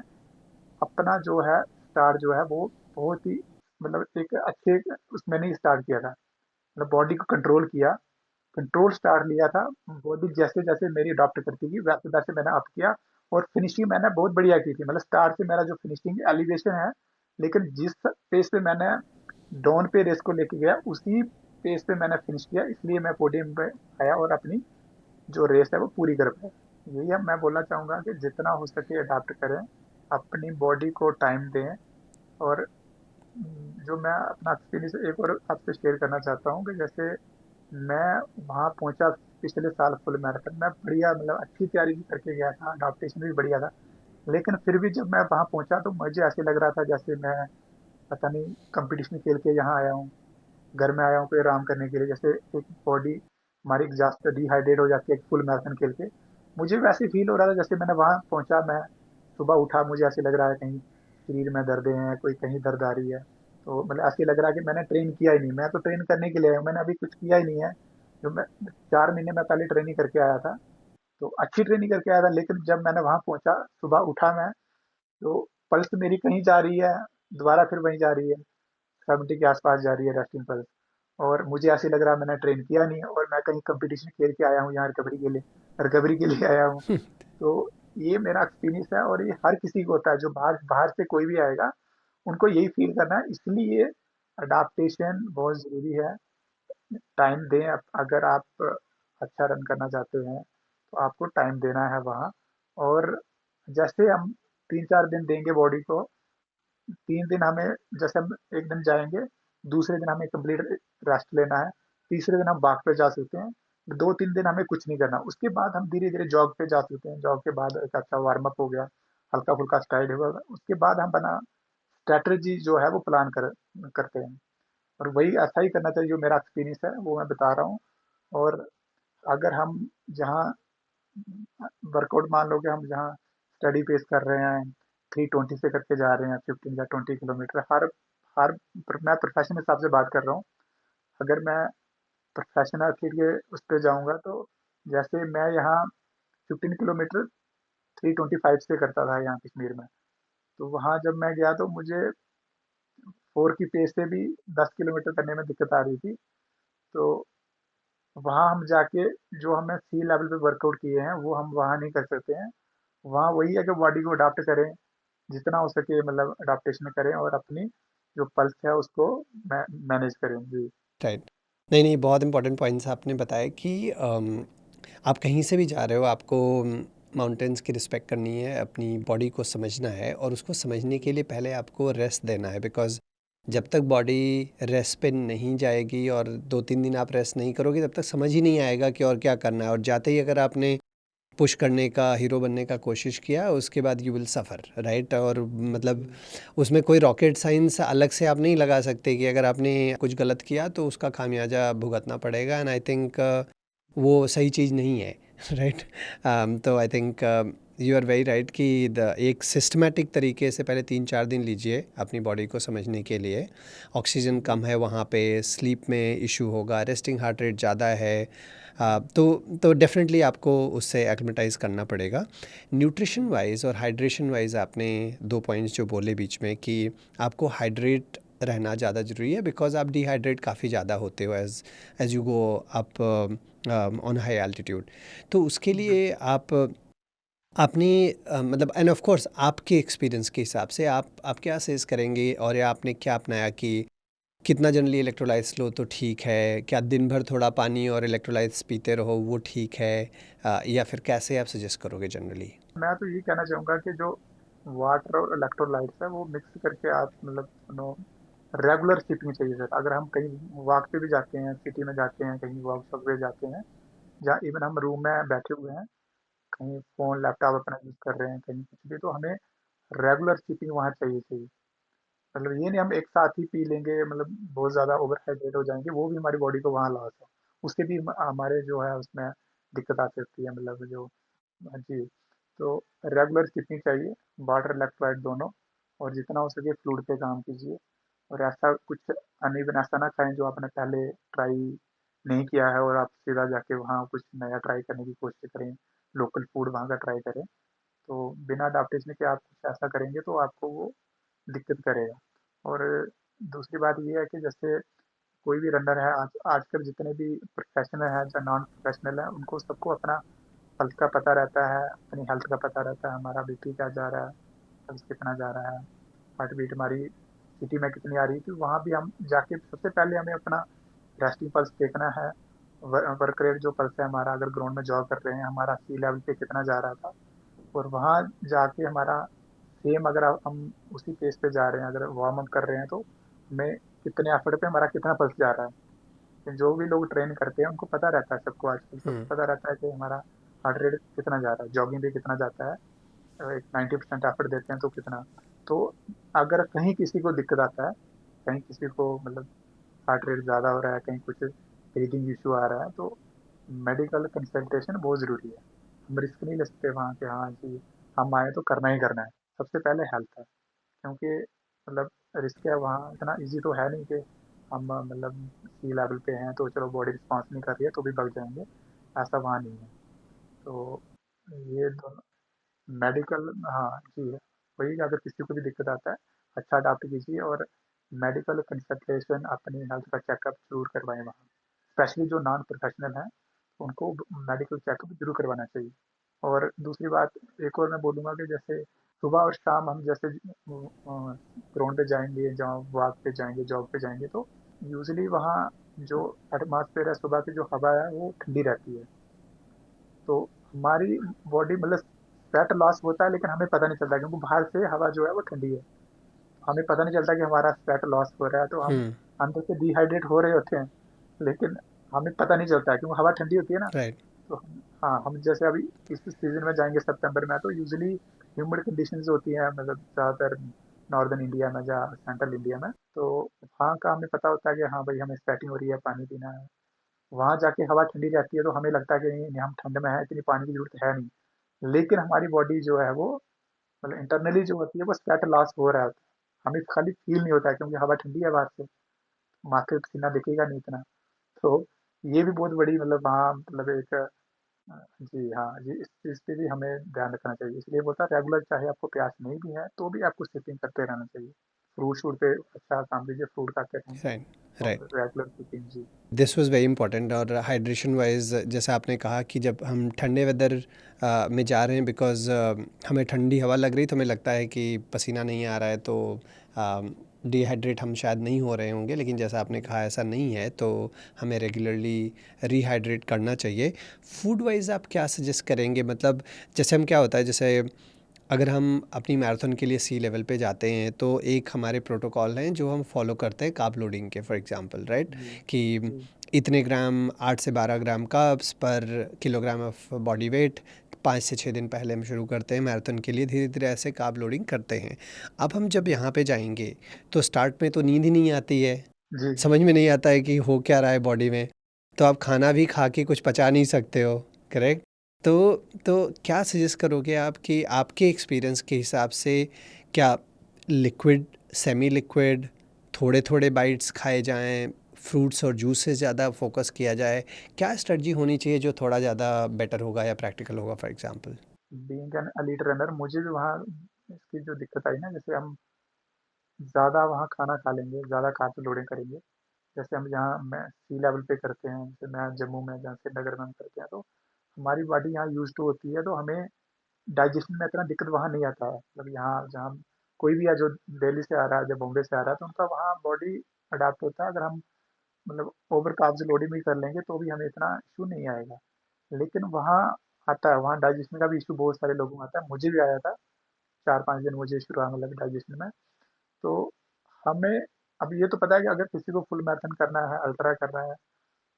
अपना जो है स्टार्ट जो है वो बहुत ही, मतलब एक अच्छे उसमें नहीं स्टार्ट किया था। मतलब बॉडी को कंट्रोल किया, कंट्रोल स्टार्ट लिया था। बॉडी जैसे जैसे मेरी अडॉप्ट करती गई वैसे वैसे मैंने अप किया। और फिनिशिंग मैंने बहुत बढ़िया की थी, मतलब स्टार्ट से मेरा जो फिनिशिंग एलिवेशन है, लेकिन जिस पेस पे मैंने डाउन पे रेस को लेके गया, उसी पेस पे मैंने फिनिश किया, इसलिए मैं पोडियम पे आया और अपनी जो रेस है वो पूरी कर पाया। यही है, मैं बोलना चाहूंगा कि जितना हो सके अडाप्ट करें, अपनी बॉडी को टाइम दें। और जो मैं अपना एक्सपीरियंस एक और आपसे शेयर करना चाहता हूँ कि जैसे मैं वहाँ पहुँचा पिछले साल फुल मैराथन में, बढ़िया मतलब अच्छी तैयारी भी करके गया था, अडॉप्टेशन भी बढ़िया था। लेकिन फिर भी जब मैं वहाँ पहुँचा तो मुझे ऐसे लग रहा था जैसे मैं पता नहीं कंपटीशन खेल के यहाँ आया हूँ, घर में आया हूँ कोई आराम करने के लिए। जैसे एक बॉडी हमारी एग्जॉस्ट डिहाइड्रेट हो जाती है फुल मैराथन खेल के, मुझे वैसे फील हो रहा था। जैसे मैंने वहाँ पहुँचा, मैं सुबह उठा, मुझे ऐसे लग रहा है कहीं शरीर में दर्दें हैं, कोई कहीं दर्द आ रही है। तो मतलब ऐसे लग रहा है कि मैंने ट्रेन किया ही नहीं, मैं तो ट्रेन करने के लिए आया हूँ, मैंने अभी कुछ किया ही नहीं है। जो मैं 4 महीने में पहले ट्रेनिंग करके आया था, तो अच्छी ट्रेनिंग करके आया था। लेकिन जब मैंने वहाँ पहुँचा, सुबह उठा मैं, तो पल्स मेरी कहीं जा रही है, दोबारा फिर वहीं जा रही है, 70 के आसपास जा रही है रेस्टिंग पल्स। और मुझे ऐसे लग रहा है मैंने ट्रेन किया नहीं और मैं कहीं कंपटीशन खेल के आया हूँ यहाँ रिकवरी के लिए आया हूँ। तो ये मेरा एक्सपीरियंस है और ये हर किसी को होता है, जो बाहर बाहर से कोई भी आएगा उनको यही फील करना है। इसलिए अडाप्टेशन बहुत ज़रूरी है। टाइम दें, अगर आप अच्छा रन करना चाहते हैं तो आपको टाइम देना है वहाँ। और जैसे हम 3-4 दिन देंगे बॉडी को, 3 दिन हमें, जैसे हम एक दिन जाएंगे, दूसरे दिन हमें कंप्लीट रेस्ट लेना है, तीसरे दिन हम वॉक पे जा सकते हैं, 2-3 दिन हमें कुछ नहीं करना, उसके बाद हम धीरे धीरे जॉग पे जा सकते हैं। जॉग के बाद एक अच्छा वार्म अप हो गया, हल्का फुल्का स्टाइल होगा, उसके बाद हम बना स्ट्रैटेजी जो है वो प्लान करते हैं। और वही ऐसा ही करना चाहिए, जो मेरा एक्सपीरियंस है वो मैं बता रहा हूँ। और अगर हम जहाँ वर्कआउट, मान लो कि हम जहाँ स्टडी पेस कर रहे हैं, 320 से करके जा रहे हैं 15 या 20 किलोमीटर, हर मैं प्रोफेशनल हिसाब से बात कर रहा हूँ। अगर मैं प्रोफेशनल एथलीट के उस पर जाऊँगा तो जैसे मैं यहाँ 15 किलोमीटर 325 से करता था यहाँ कश्मीर में, तो वहाँ जब मैं गया तो मुझे 4 की पेस से भी 10 किलोमीटर करने में दिक्कत आ रही थी। तो वहाँ हम जाके जो हमें सी लेवल पे वर्कआउट किए हैं वो हम वहाँ नहीं कर सकते हैं। वहाँ वही है कि बॉडी को अडाप्ट करें, जितना हो सके मतलब अडाप्टेशन करें और अपनी जो पल्स है उसको मैनेज करें। जी। राइट। नहीं नहीं, बहुत इंपॉर्टेंट पॉइंट्स आपने बताया कि आप कहीं से भी जा रहे हो, आपको माउंटेन्स की रिस्पेक्ट करनी है, अपनी बॉडी को समझना है, और उसको समझने के लिए पहले आपको रेस्ट देना है। बिकॉज जब तक बॉडी रेस्ट पे नहीं जाएगी और 2-3 दिन आप रेस्ट नहीं करोगे, तब तक समझ ही नहीं आएगा कि और क्या करना है। और जाते ही अगर आपने पुश करने का, हीरो बनने का कोशिश किया, उसके बाद यू विल सफ़र, राइट। और मतलब उसमें कोई रॉकेट साइंस अलग से आप नहीं लगा सकते कि अगर आपने कुछ गलत किया तो उसका खामियाजा भुगतना पड़ेगा। एंड आई थिंक वो सही चीज़ नहीं है। राइट। तो I think you are very right कि एक सिस्टमेटिक तरीके से पहले 3-4 दिन लीजिए अपनी बॉडी को समझने के लिए। ऑक्सीजन कम है वहाँ पे, स्लीप में इशू होगा, रेस्टिंग हार्ट रेट ज़्यादा है, तो डेफिनेटली आपको उससे एक्लिमेटाइज़ करना पड़ेगा। न्यूट्रिशन वाइज और हाइड्रेशन वाइज आपने 2 पॉइंट्स जो बोले बीच में कि आपको हाइड्रेट रहना ज़्यादा ज़रूरी है, बिकॉज आप डिहाइड्रेट काफ़ी ज़्यादा होते हो as you go up on high altitude. तो उसके लिए आपने मतलब एंड ऑफ कोर्स आपके एक्सपीरियंस के हिसाब से आप क्या असेस करेंगे, और या आपने क्या अपनाया कि कितना जनरली इलेक्ट्रोलाइट्स लो तो ठीक है, क्या दिन भर थोड़ा पानी और इलेक्ट्रोलाइट्स पीते रहो वो ठीक है, या फिर कैसे आप सजेस्ट करोगे जनरली? मैं तो ये कहना चाहूंगा कि जो वाटर और इलेक्ट्रोलाइट्स है वो मिक्स करके आप मतलब नो रेगुलर सिपिंग चाहिए सर। अगर हम कहीं वॉक पे भी जाते हैं, सिटी में जाते हैं, कहीं वर्कशॉप पे जाते हैं, जहाँ इवन हम रूम में बैठे हुए हैं, कहीं फोन लैपटॉप अपना यूज कर रहे हैं, कहीं कुछ भी, तो हमें रेगुलर सिपिंग वहाँ चाहिए चाहिए। मतलब ये नहीं हम एक साथ ही पी लेंगे, मतलब बहुत ज़्यादा ओवर हाइड्रेट हो जाएँगे, वो भी हमारी बॉडी को वहाँ लॉस है। उससे भी हमारे जो है उसमें दिक्कत आ सकती है, मतलब जो जी, तो रेगुलर स्किपिंग चाहिए, वाटर इलेक्ट्रोलाइट दोनों, और जितना हो सके फ्लूइड पे काम कीजिए। और ऐसा कुछ अनइवन ऐसा ना खाएँ जो आपने पहले ट्राई नहीं किया है और आप सीधा जाके वहाँ कुछ नया ट्राई करने की कोशिश करें, लोकल फूड वहाँ का ट्राई करें। तो बिना अडॉप्टेशन के आप कुछ ऐसा करेंगे तो आपको वो दिक्कत करेगा। और दूसरी बात ये है कि जैसे कोई भी रनर है, आज आजकल जितने भी प्रोफेशनल हैं या नॉन प्रोफेशनल हैं, उनको सबको अपना हेल्थ का पता रहता है, अपनी हेल्थ का पता रहता है, हमारा बीपी क्या जा रहा है, पल्स कितना जा रहा है, हार्ट बीट हमारी सिटी में कितनी आ रही है। तो वहाँ भी हम जाके सबसे पहले हमें अपना रेस्टिंग पल्स देखना है, वर्क रेट जो पल्स है हमारा, अगर ग्राउंड में जॉग कर रहे हैं, हमारा सी लेवल पे कितना जा रहा था। और वहाँ जाके हमारा सेम, अगर हम उसी पेस पे जा रहे हैं, अगर वार्म अप कर रहे हैं, तो हमें कितने एफर्ट पे हमारा कितना पल्स जा रहा है। तो जो भी लोग ट्रेन करते हैं उनको पता रहता है, सबको आजकल हम्म। सबको पता रहता है कि हमारा हार्ट रेट कितना जा रहा है, जॉगिंग पे कितना जाता है, एक 90% एफर्ट देते हैं तो कितना। तो अगर कहीं किसी को दिक्कत आता है, कहीं किसी को मतलब हार्ट रेट ज़्यादा हो रहा है, कहीं कुछ ब्रीदिंग इशू आ रहा है, तो मेडिकल कंसल्टेशन बहुत ज़रूरी है। हम रिस्क नहीं ले सकते वहाँ के, हाँ जी हम आए तो करना ही करना है। सबसे पहले हेल्थ है, क्योंकि मतलब रिस्क है वहाँ, इतना इजी तो है नहीं कि हम मतलब सी लेवल पे हैं तो चलो बॉडी रिस्पॉन्स नहीं कर रही है तो भी बच जाएंगे, ऐसा वहाँ नहीं है। तो ये दोनों मेडिकल, हाँ जी, वही अगर किसी को भी दिक्कत आता है, अच्छा अडाप्ट कीजिए और मेडिकल कंसल्टेशन, अपनी हेल्थ का चेकअप जरूर करवाएं वहाँ। स्पेशली जो नॉन प्रोफेशनल हैं उनको मेडिकल चेकअप जरूर करवाना चाहिए। और दूसरी बात एक और मैं बोलूँगा कि जैसे सुबह और शाम हम जैसे ग्राउंड पे जाएंगे, जहाँ वॉक पे जाएंगे, जॉग पे जाएंगे, तो यूजली वहाँ जो एटमॉस्फेयर है, सुबह की जो हवा है वो ठंडी रहती है। तो हमारी बॉडी मतलब स्वेट लॉस होता है, लेकिन हमें पता नहीं चलता क्योंकि बाहर से हवा जो है वो ठंडी है। हमें पता नहीं चलता कि हमारा स्वेट लॉस हो रहा है, तो हम हम्म। अंदर से डिहाइड्रेट हो रहे होते हैं, लेकिन हमें पता नहीं चलता है क्योंकि हवा ठंडी होती है ना। राइट। तो हाँ, हम जैसे अभी इस सीजन में जाएंगे सितंबर में, तो यूजुअली ह्यूमिड कंडीशंस होती हैं, मतलब ज़्यादातर नॉर्दर्न इंडिया में या सेंट्रल इंडिया में। तो वहाँ का हमें पता होता है कि हाँ भाई हमें स्वेटिंग हो रही है, पानी पीना है। वहाँ जाके हवा ठंडी रहती है तो हमें लगता है कि नहीं नहीं, हम ठंड में है, इतनी पानी की जरूरत है नहीं। लेकिन हमारी बॉडी जो है वो मतलब इंटरनली जो होती है वो स्वेट लॉस हो रहा होता है, हमें खाली फील नहीं होता है क्योंकि हवा ठंडी है बाहर से, माथे पे पसीना दिखेगा नहीं इतना। तो ये भी बहुत बड़ी मतलब वहाँ मतलब एक जी हाँ जी, इस चीज़ पे भी हमें ध्यान रखना चाहिए। इसलिए बोलता है रेगुलर चाहे आपको प्यास नहीं भी है तो भी आपको सिपिंग करते रहना चाहिए। फ्रूट शूट पे अच्छा काम कीजिए, फ्रूट खाते रहें राइट। और राइट। रेगुलर सिपिंग जी। This was very important. और हाइड्रेशन वाइज जैसा आपने कहा कि जब हम ठंडे वेदर में जा रहे हैं, बिकॉज हमें ठंडी हवा लग रही तो हमें लगता है कि पसीना नहीं आ रहा है, तो डिहाइड्रेट हम शायद नहीं हो रहे होंगे, लेकिन जैसा आपने कहा ऐसा नहीं है, तो हमें रेगुलरली रिहाइड्रेट करना चाहिए। फूड वाइज आप क्या सजेस्ट करेंगे, मतलब जैसे हम क्या होता है, जैसे अगर हम अपनी मैराथन के लिए सी लेवल पे जाते हैं तो एक हमारे प्रोटोकॉल हैं जो हम फॉलो करते हैं कार्ब लोडिंग के, फॉर एग्जांपल राइट, जी कि जी इतने ग्राम 8 से 12 ग्राम कार्ब्स पर किलोग्राम ऑफ बॉडी वेट 5 से 6 दिन पहले हम शुरू करते हैं मैराथन के लिए, धीरे धीरे ऐसे कार्ब लोडिंग करते हैं। अब हम जब यहाँ पे जाएंगे तो स्टार्ट में तो नींद ही नहीं आती है, जी समझ में नहीं आता है कि हो क्या रहा है बॉडी में, तो आप खाना भी खा के कुछ पचा नहीं सकते हो, करेक्ट। तो तो क्या सजेस्ट करोगे आप कि आपके एक्सपीरियंस के हिसाब से क्या लिक्विड, सेमी लिक्विड, थोड़े थोड़े बाइट्स खाए जाएं, फ्रूट्स और जूस से ज़्यादा फोकस किया जाए, क्या स्ट्रेटजी होनी चाहिए जो थोड़ा ज़्यादा बेटर होगा या प्रैक्टिकल होगा for example? Being an elite runner मुझे भी वहाँ इसकी जो दिक्कत आई ना, जैसे हम ज़्यादा वहाँ खाना खा लेंगे, ज़्यादा कार्ब्स लोडिंग करेंगे। जैसे हम यहाँ मैं सी लेवल पे करते हैं, जैसे मैं जम्मू में जहाँ श्रीनगर में हम करते हैं, तो हमारी बॉडी यहाँ यूज़ टू होती है, तो हमें डाइजेशन में इतना दिक्कत वहाँ नहीं आता है। मतलब यहाँ जहाँ कोई भी है जो दिल्ली से आ रहा है, या बॉम्बे से आ रहा है, तो उनका वहाँ बॉडी अडैप्ट होता है। अगर हम मतलब ओवर कार्ब्स लोडिंग भी कर लेंगे, तो भी हमें इतना इश्यू नहीं आएगा। लेकिन वहाँ आता है, वहाँ डाइजेशन का भी इश्यू बहुत सारे लोगों को आता है, मुझे भी आया था। 4-5 दिन मुझे इश्यू रहा मतलब डाइजेशन में। तो हमें अब ये तो पता है कि अगर किसी को फुल मैराथन करना है, अल्ट्रा करना है,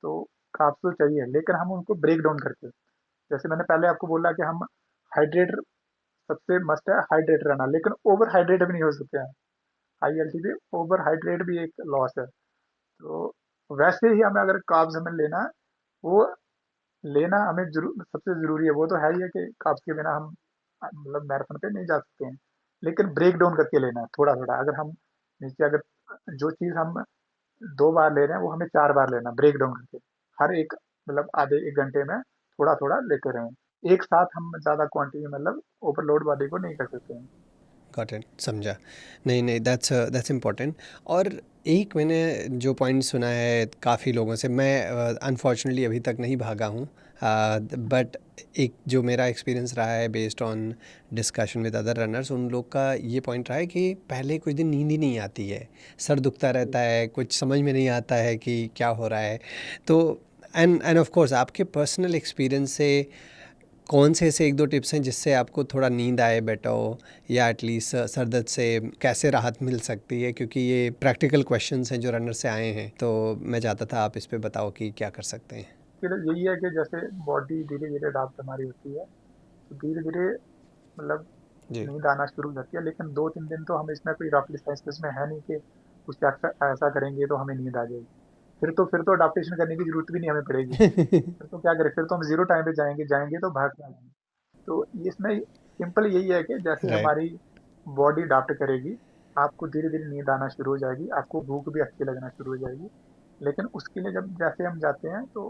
तो कार्ब्स तो चाहिए, लेकिन हम उनको ब्रेक डाउन करके, जैसे मैंने पहले आपको बोला कि हम हाइड्रेट सबसे मस्ट है, हाइड्रेट रहना, लेकिन ओवर हाइड्रेट भी नहीं हो सकते हैं। हाई एल्टीट्यूड ओवर हाइड्रेट भी एक लॉस है। तो वैसे ही हमें अगर कार्ब्स हमें लेना है, वो लेना हमें जरूर सबसे जरूरी है। वो तो है ही है कि कार्ब्स के बिना हम मतलब मैराथन पे नहीं जा सकते हैं, लेकिन ब्रेक डाउन करके लेना है थोड़ा थोड़ा। अगर हम नीचे अगर जो चीज़ हम 2 बार ले रहे हैं, वो हमें 4 बार लेना, ब्रेक डाउन करके। हर एक मतलब आधे 1 घंटे में थोड़ा थोड़ा लेते रहें। एक साथ हम ज़्यादा क्वांटिटी मतलब ओवरलोड बॉडी को नहीं कर सकते हैं। गॉट इट, समझा। नहीं नहीं, दैट्स इम्पोर्टेंट। और एक मैंने जो पॉइंट सुना है काफ़ी लोगों से, मैं अनफॉर्चुनेटली अभी तक नहीं भागा हूँ, बट एक जो मेरा एक्सपीरियंस रहा है based on discussion with other runners, उन लोग का ये पॉइंट रहा है कि पहले कुछ दिन नींद ही नहीं आती है, सर दुखता रहता है, कुछ समझ में नहीं आता है कि क्या हो रहा है। तो एंड ऑफ कोर्स आपके पर्सनल एक्सपीरियंस से कौन से ऐसे एक दो टिप्स हैं जिससे आपको थोड़ा नींद आए बेटर हो, या एटलीस्ट सर दर्द से कैसे राहत मिल सकती है? क्योंकि ये प्रैक्टिकल क्वेश्चंस हैं जो रनर से आए हैं, तो मैं चाहता था आप इस पे बताओ कि क्या कर सकते हैं। फिर यही है कि जैसे बॉडी धीरे धीरे अडाप्ट हमारी होती है, तो धीरे धीरे मतलब जी। नींद आना शुरू हो जाती है। लेकिन 2-3 दिन तो हम इसमें कोई रॉकेट साइंस तो इसमें है नहीं कि कुछ ऐसा ऐसा करेंगे तो हमें नींद आ जाएगी। फिर तो अडाप्टेशन करने की जरूरत भी नहीं हमें पड़ेगी। फिर तो क्या करें, फिर तो हम जीरो टाइम पे जाएंगे जाएंगे तो भाग के आ जाएंगे। तो इसमें सिंपल यही है कि जैसे राइट। हमारी बॉडी अडाप्ट करेगी, आपको धीरे धीरे नींद आना शुरू हो जाएगी, आपको भूख भी अच्छी लगना शुरू हो जाएगी। लेकिन उसके लिए जब जैसे हम जाते हैं, तो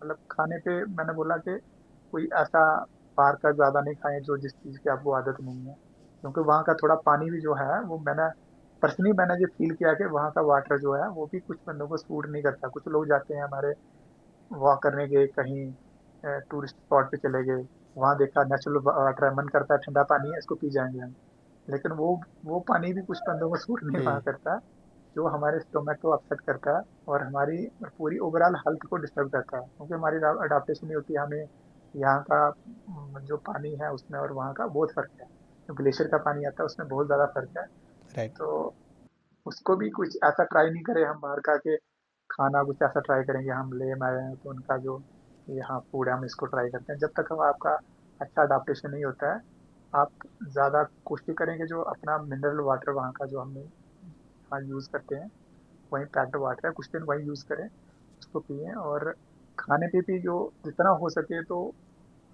मतलब खाने पे मैंने बोला कि कोई ऐसा बाहर का ज़्यादा नहीं खाएं जो जिस चीज़ की आपको आदत नहीं है, क्योंकि वहाँ का थोड़ा पानी भी जो है वो मैंने ये फील किया कि वहाँ का वाटर जो है वो भी कुछ बंदों को सूट नहीं करता। कुछ लोग जाते हैं हमारे वॉक करने गए कहीं, टूरिस्ट स्पॉट पे चले गए, वहाँ देखा नेचुरल वाटर है, मन करता है ठंडा पानी है इसको पी जाएंगे हम। लेकिन वो पानी भी कुछ बंदों को सूट नहीं वहाँ करता, जो हमारे स्टोमक को अपसेट करता है और हमारी पूरी ओवरऑल हेल्थ को डिस्टर्ब करता है, क्योंकि हमारी अडाप्टेशन नहीं होती है। हमें यहाँ का जो पानी है उसमें और वहाँ का बहुत फ़र्क है। जो ग्लेशियर का पानी आता है उसमें बहुत ज़्यादा फ़र्क है। राइट। तो उसको भी कुछ ऐसा ट्राई नहीं करें हम बाहर का कि खाना कुछ ऐसा ट्राई करेंगे, हम ले आए हैं तो उनका जो यहाँ फूड है हम इसको ट्राई करते हैं। जब तक हम आपका अच्छा अडाप्टेशन नहीं होता है, आप ज़्यादा कोशिश करेंगे जो अपना मिनरल वाटर वहाँ का जो हम यहाँ यूज़ करते हैं, वहीं पैक्ड वाटर है, कुछ दिन वही यूज़ करें, उसको पिएँ। और खाने पे भी जो जितना हो सके तो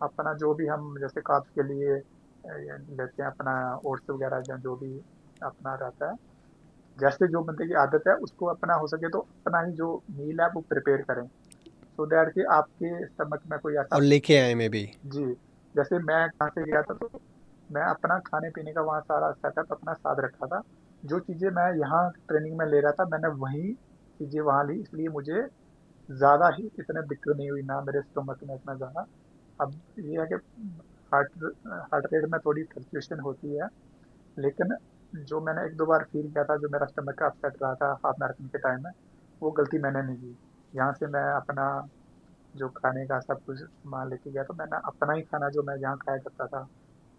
अपना जो भी हम जैसे कार्ब्स के लिए ये लेते हैं अपना ओट्स वगैरह या जो भी अपना रहता है, जैसे जो बंदे की आदत है उसको अपना हो सके तो अपना ही जो मील है वो प्रिपेयर करें, सो दैट कि आपके स्टमक में कोई ऐसा। और लेके आए में भी। जी, जैसे मैं कहाँ से गया था, तो मैं अपना खाने-पीने का वहाँ सारा सेटअप अपना साथ रखा था। जो चीज़ें मैं यहाँ ट्रेनिंग में ले रहा था, मैंने वही चीज़ें वहाँ ली, इसलिए मुझे ज़्यादा ही इतने दिक्कत नहीं हुई, ना मेरे स्टमक में इतना ज़्यादा। अब ये है कि हार्ट हार्ट रेट में थोड़ी फ्लक्चुएशन होती है, लेकिन जो मैंने 1-2 बार फ़ील किया था, जो मेरा स्टमक का अपसेट रहा था हाफ मैराथन के टाइम में, वो गलती मैंने नहीं की। यहाँ से मैं अपना जो खाने का सब कुछ सामान लेके गया, तो मैंने अपना ही खाना जो मैं यहाँ खाया करता था,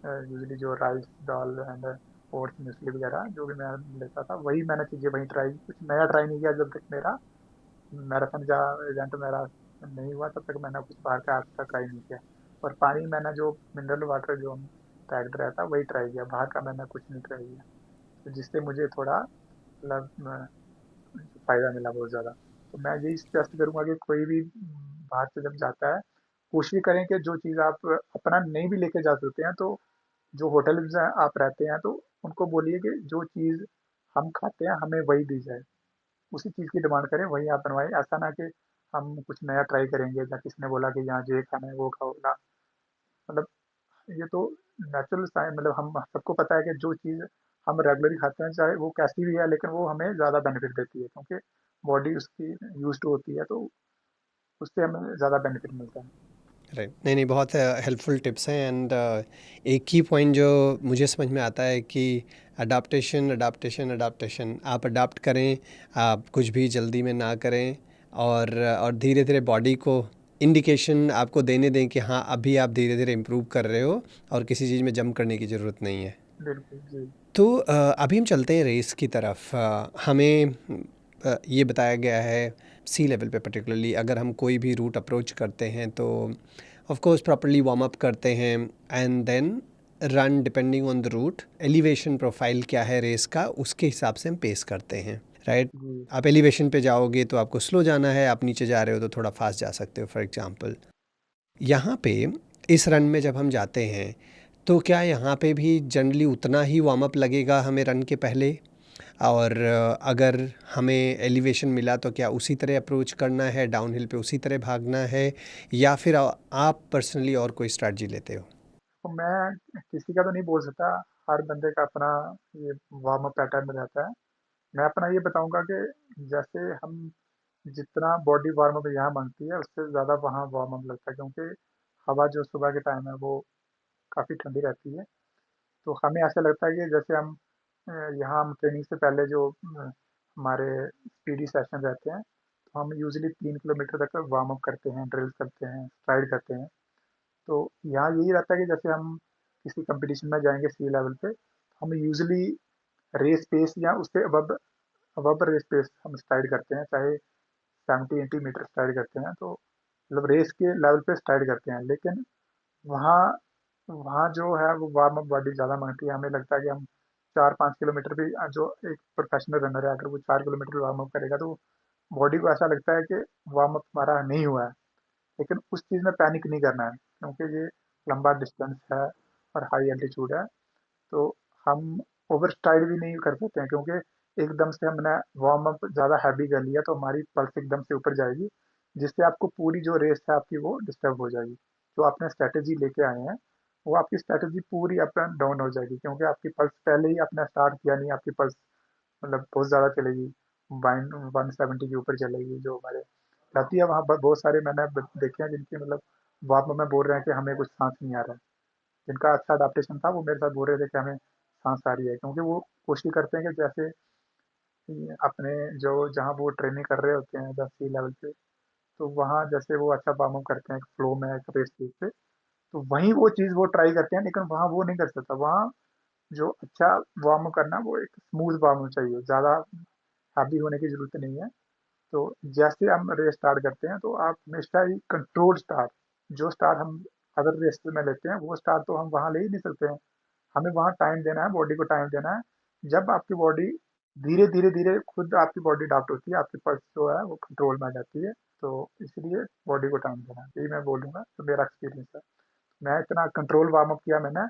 यूजुअली जो rice, dal and oats, muesli वगैरह जो भी मैं लेता था, वही मैंने चीज़ें वहीं ट्राई की। कुछ नया ट्राई नहीं किया जब तक मेरा मैराथन का इवेंट मेरा नहीं हुआ, तब तक मैंने कुछ बाहर का आज तक ट्राई नहीं किया। और पानी मैंने जो मिनरल वाटर जो पैक्ड रहता वही ट्राई किया, बाहर का मैंने कुछ नहीं ट्राई किया। तो जिससे मुझे थोड़ा मतलब फ़ायदा मिला बहुत ज़्यादा। तो मैं यही सजेस्ट करूँगा कि कोई भी बाहर से जब जाता है, कोशिश करें कि जो चीज़ आप अपना नहीं भी लेके जा सकते हैं, तो जो होटल में आप रहते हैं तो उनको बोलिए कि जो चीज़ हम खाते हैं हमें वही दी जाए, उसी चीज़ की डिमांड करें, वही आप बनवाएं। ऐसा ना कि हम कुछ नया ट्राई करेंगे या किसी ने बोला कि यहाँ ये खाना है वो खाओ ना। मतलब ये तो नेचुरल साइंस, मतलब हम सबको पता है कि जो चीज़ हम रेगुलरली खाते हैं चाहे वो कैसी भी है, लेकिन वो हमें ज़्यादा बेनिफिट देती है क्योंकि बॉडी उसकी यूज टू होती है, तो उससे हमें ज़्यादा बेनिफिट मिलता है। राइट, नहीं नहीं, बहुत हेल्पफुल टिप्स हैं। एंड एक ही पॉइंट जो मुझे समझ में आता है कि अडाप्टेशन अडाप्टेशन अडाप्टेशन, आप अडाप्ट करें, आप कुछ भी जल्दी में ना करें, और धीरे धीरे बॉडी को इंडिकेशन आपको देने दें कि हाँ अभी आप धीरे धीरे इम्प्रूव कर रहे हो और किसी चीज़ में जंप करने की ज़रूरत नहीं है। बिल्कुल जी। तो अभी हम चलते हैं रेस की तरफ। हमें ये बताया गया है सी लेवल पे पर्टिकुलरली अगर हम कोई भी रूट अप्रोच करते हैं तो of course properly warm up करते हैं and then run depending on the route. Elevation profile क्या है रेस का, उसके हिसाब से हम पेस करते हैं, राइट। जी। आप एलिवेशन पे जाओगे तो आपको स्लो जाना है, आप नीचे जा रहे हो तो थोड़ा फास्ट जा सकते हो, फॉर एग्जांपल। यहाँ पे इस रन में जब हम जाते हैं तो क्या यहाँ पे भी जनरली उतना ही वार्म अप लगेगा हमें रन के पहले? और अगर हमें एलिवेशन मिला तो क्या उसी तरह अप्रोच करना है, डाउनहिल पे उसी तरह भागना है, या फिर आप पर्सनली और कोई स्ट्रैटेजी लेते हो? तो मैं किसी का तो नहीं बोल सकता, हर बंदे का अपना ये वार्म अप पैटर्न रहता है। मैं अपना ये बताऊंगा कि जैसे हम जितना बॉडी वार्म अप यहाँ मांगती है उससे ज़्यादा वहाँ वार्म अप लगता है, क्योंकि हवा जो सुबह के टाइम है वो काफ़ी ठंडी रहती है। तो हमें ऐसा लगता है कि जैसे हम अ, यहाँ हम ट्रेनिंग से पहले जो हमारे स्पीडी सेशन रहते हैं, तो हम यूजली 3 किलोमीटर तक वार्म अप करते हैं, ड्रिल करते हैं, स्ट्राइड करते हैं। तो यहाँ यही रहता है कि जैसे हम किसी कंपटीशन में जाएंगे सी लेवल पे, हम यूजली रेस पेस या उससे अब अब रेस पेस हम स्ट्राइड करते हैं, चाहे 70-80 मीटर स्ट्राइड करते हैं, तो मतलब रेस के लेवल पे स्ट्राइड करते हैं। लेकिन वहाँ वहाँ जो है वो वार्म अप बॉडी ज़्यादा मांगती है। हमें लगता है कि हम 4-5 किलोमीटर भी जो एक प्रोफेशनल रनर है अगर वो 4 किलोमीटर वार्म अप करेगा तो बॉडी को ऐसा लगता है कि वार्म अप हमारा नहीं हुआ है। लेकिन उस चीज़ में पैनिक नहीं करना है, क्योंकि ये लंबा डिस्टेंस है और हाई एल्टीट्यूड है। तो हम ओवर स्ट्राइड भी नहीं कर सकते हैं, क्योंकि एकदम से हमने वार्म अप ज़्यादा हैवी कर लिया तो हमारी पल्स एकदम से ऊपर जाएगी, जिससे आपको पूरी जो रेस है आपकी वो डिस्टर्ब हो जाएगी। जो आपने स्ट्रैटेजी लेके आए हैं वो आपकी स्ट्रैटेजी पूरी अप एंड डाउन हो जाएगी, क्योंकि आपकी पल्स पहले ही आपने स्टार्ट किया नहीं, आपकी पल्स मतलब बहुत ज़्यादा चलेगी, 170 के ऊपर चलेगी जो हमारे रहती है। वहाँ पर बहुत सारे मैंने देखे हैं जिनकी मतलब वार्म अप में बोल रहे हैं कि हमें कुछ सांस नहीं आ रहा है। जिनका अच्छा अडैप्टेशन था वो मेरे साथ बोल रहे थे कि हमें सांस आ रही है, क्योंकि वो कोशिश करते हैं कि जैसे कि अपने जो जहाँ वो ट्रेनिंग कर रहे होते हैं जब सी लेवल पे, तो वहाँ जैसे वो अच्छा वार्म अप करते हैं फ्लो में रेस पे, तो वहीं वो चीज़ वो ट्राई करते हैं, लेकिन वहाँ वो नहीं कर सकता। वहाँ जो अच्छा वार्म अप करना वो एक स्मूथ वार्म अप चाहिए, ज़्यादा हैवी होने की ज़रूरत नहीं है। तो जैसे हम रेस स्टार्ट करते हैं तो आप हमेशा ही कंट्रोल स्टार्ट, जो स्टार्ट हम अगर रेस में लेते हैं वो स्टार्ट तो हम वहाँ ले ही नहीं सकते हैं। हमें वहाँ टाइम देना है, बॉडी को टाइम देना है। जब आपकी बॉडी धीरे धीरे धीरे खुद आपकी बॉडी अडॉप्ट होती है, आपकी पल्स जो है वो कंट्रोल में आ जाती है। तो इसलिए बॉडी को टाइम देना है, यही मैं बोलूँगा, तो मेरा एक्सपीरियंस है। मैं इतना कंट्रोल वार्म अप किया मैंने,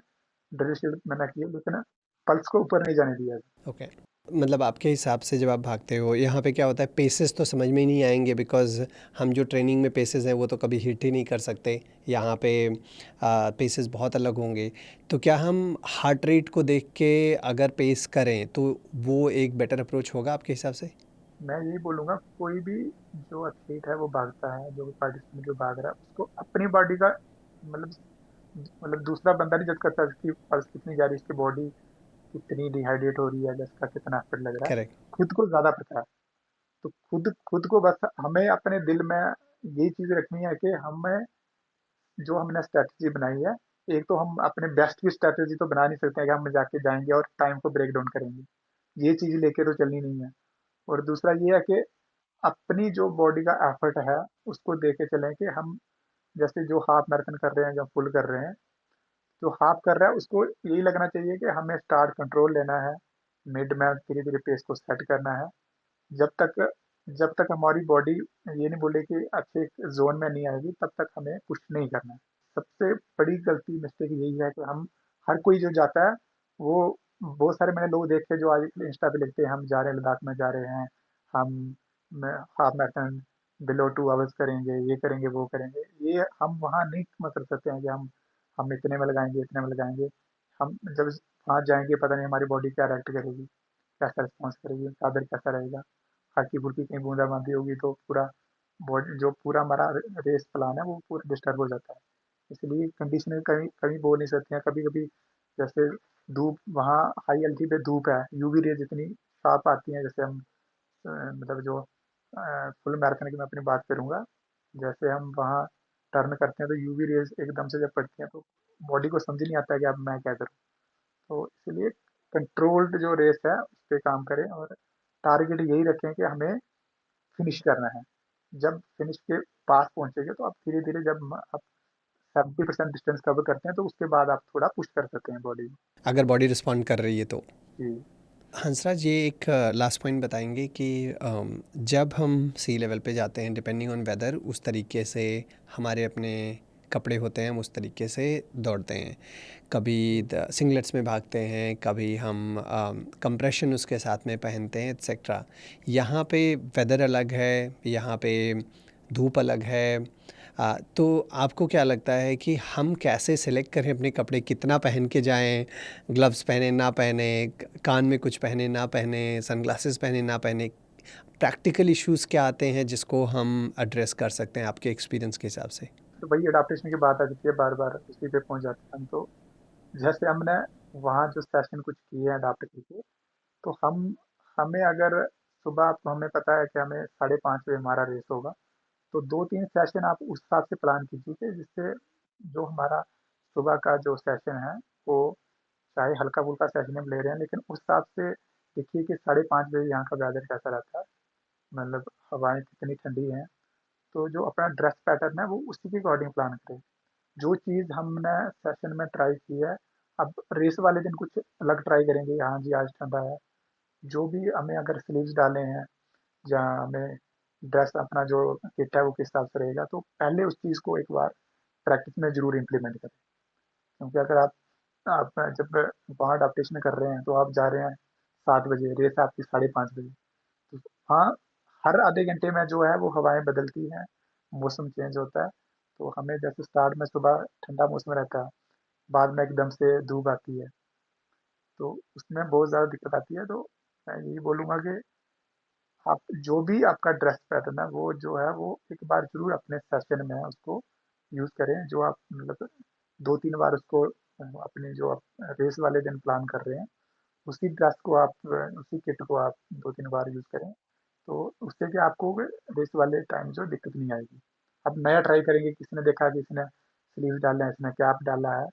ड्रिल शिल मैंने किया, लेकिन पल्स को ऊपर नहीं जाने दिया। ओके, मतलब आपके हिसाब से जब आप भागते हो यहाँ पे क्या होता है, पेसेस तो समझ में ही नहीं आएंगे बिकॉज हम जो ट्रेनिंग में पेसेस हैं वो तो कभी हिट ही नहीं कर सकते। यहाँ पे पेसेस बहुत अलग होंगे। तो क्या हम हार्ट रेट को देख के अगर पेस करें तो वो एक बेटर अप्रोच होगा आपके हिसाब से? मैं यही बोलूँगा, कोई भी जो एथलीट है वो भागता है, जो भी पार्टिसिपेंट जो भाग रहा है उसको अपनी बॉडी का मतलब दूसरा बंदा नहीं जज करता इसकी पल्स कितनी जा रही है, इसकी बॉडी कितनी डिहाइड्रेट हो रही है, इसका कितना एफर्ट लग रहा है, करेक्ट। खुद को ज़्यादा पता है। तो खुद खुद को बस हमें अपने दिल में यही चीज़ रखनी है कि हमें जो हमने स्ट्रैटेजी बनाई है, एक तो हम अपने बेस्ट की स्ट्रैटेजी तो बना नहीं सकते हैं कि हम जाके जाएँगे और टाइम को ब्रेक डाउन करेंगे। ये चीज़ लेके तो चलनी नहीं है। और दूसरा ये है कि अपनी जो बॉडी का एफर्ट है उसको दे के चलें कि हम जैसे जो हाफ मैराथन कर रहे हैं या फुल कर रहे हैं, जो हाफ कर रहा है उसको यही लगना चाहिए कि हमें स्टार्ट कंट्रोल लेना है, मिड में धीरे धीरे पेस को सेट करना है। जब तक जब तक हमारी बॉडी ये नहीं बोले कि अच्छे जोन में नहीं आएगी तब तक हमें पुश नहीं करना है। सबसे बड़ी गलती मिस्टेक यही है कि हम हर कोई जो जाता है वो बहुत सारे मैंने लोग देखे जो आज इंस्टा पे लिखते हैं हम जा रहे हैं लद्दाख में जा रहे हैं, हम हाफ मैराथन बिलो 2 आवर्स करेंगे, ये करेंगे वो करेंगे। ये हम वहाँ नहीं कर सकते हैं कि हम इतने में लगाएंगे इतने में लगाएंगे। हम जब वहाँ जाएंगे पता नहीं हमारी बॉडी क्या रिएक्ट करेगी, कैसा रिस्पॉन्स करेगी, चादर कैसा रहेगा, हल्की-फुल्की कहीं बूंदाबांदी होगी तो पूरा बॉडी जो पूरा हमारा रेस प्लान है वो पूरा डिस्टर्ब हो जाता है। इसलिए कंडीशनर कहीं कहीं बोल नहीं सकते हैं। कभी-कभी जैसे धूप वहाँ हाई एल्टी पे धूप है, यूवी रेज़ इतनी साफ आती हैं जैसे हम मतलब जो फुल मैराथन की मैं अपनी बात करूँगा, जैसे हम वहाँ टर्न करते हैं तो यूवी रेज़ एकदम से जब पड़ती हैं तो बॉडी को समझ ही नहीं आता है कि अब मैं क्या करूँ? तो इसलिए कंट्रोल्ड जो रेस है उस पे काम करें और टारगेट यही रखें कि हमें फिनिश करना है। जब फिनिश के पास पहुँचेंगे तो आप धीरे-धीरे जब आप 70% डिस्टेंस कवर करते हैं तो उसके बाद आप थोड़ा पुश कर सकते हैं बॉडी को। अगर बॉडी रिस्पॉन्ड कर रही है तो। जी। हंसराज, ये एक लास्ट पॉइंट बताएंगे कि जब हम सी लेवल पे जाते हैं, डिपेंडिंग ऑन वेदर, उस तरीके से हमारे अपने कपड़े होते हैं, हम उस तरीके से दौड़ते हैं। कभी सिंगलेट्स में भागते हैं, कभी हम कंप्रेशन उसके साथ में पहनते हैं, एट्सेट्रा। यहाँ पे वेदर अलग है, यहाँ पे धूप अलग है। तो आपको क्या लगता है कि हम कैसे सिलेक्ट करें अपने कपड़े, कितना पहन के जाएं? ग्लव्स पहने ना पहने, कान में कुछ पहने ना पहने, सनग्लासेस पहने ना पहने, प्रैक्टिकल इश्यूज़ क्या आते हैं जिसको हम एड्रेस कर सकते हैं आपके एक्सपीरियंस के हिसाब से? तो वही एडाप्टेशन की बात आ जाती है, बार-बार उसी पे पहुँच जाते हैं हम तो। जैसे हमने वहाँ जो सेशन कुछ किए हैं अडॉप्ट करके, तो हमें अगर सुबह तो हमें पता है कि हमें 5:30 बजे हमारा रेस होगा। तो 2-3 सेशन आप उस हिसाब से प्लान कीजिए कि जिससे जो हमारा सुबह का जो सेशन है वो चाहे हल्का-फुल्का सेशन हम ले रहे हैं लेकिन उस हिसाब से देखिए कि 5:30 बजे यहाँ का वेदर कैसा रहता है, मतलब हवाएँ कितनी ठंडी हैं। तो जो अपना ड्रेस पैटर्न है वो उसी के अकॉर्डिंग प्लान करें। जो चीज़ हमने सेशन में ट्राई की है, अब रेस वाले दिन कुछ अलग ट्राई करेंगे, हाँ जी आज ठंडा है। जो भी हमें अगर स्लीव्स डालने हैं या हमें ड्रेस अपना जो किट है वो किस हिसाब से रहेगा, तो पहले उस चीज़ को एक बार प्रैक्टिस में ज़रूर इम्प्लीमेंट करें। क्योंकि अगर आप जब वहाँ अडॉप्टेशन कर रहे हैं तो आप जा रहे हैं 7 बजे, रेस है आपकी 5:30 बजे। तो हाँ, हर आधे घंटे में जो है वो हवाएँ बदलती हैं, मौसम चेंज होता है। तो हमें जैसे स्टार्ट में सुबह ठंडा मौसम रहता है, बाद में एकदम से धूप आती है, तो उसमें बहुत ज़्यादा दिक्कत आती है। तो मैं यही बोलूँगा कि आप जो भी आपका ड्रेस पैटर्न है, वो जो है वो एक बार ज़रूर अपने सेशन में उसको यूज़ करें। जो आप मतलब 2-3 बार उसको अपनी जो आप रेस वाले दिन प्लान कर रहे हैं, उसी ड्रेस को आप उसी किट को आप 2-3 बार यूज़ करें। तो उससे क्या आपको रेस वाले टाइम जो दिक्कत नहीं आएगी। अब नया ट्राई करेंगे, किसी ने देखा कि इसने स्लीव्स डाले हैं, इसने कैप डाला है,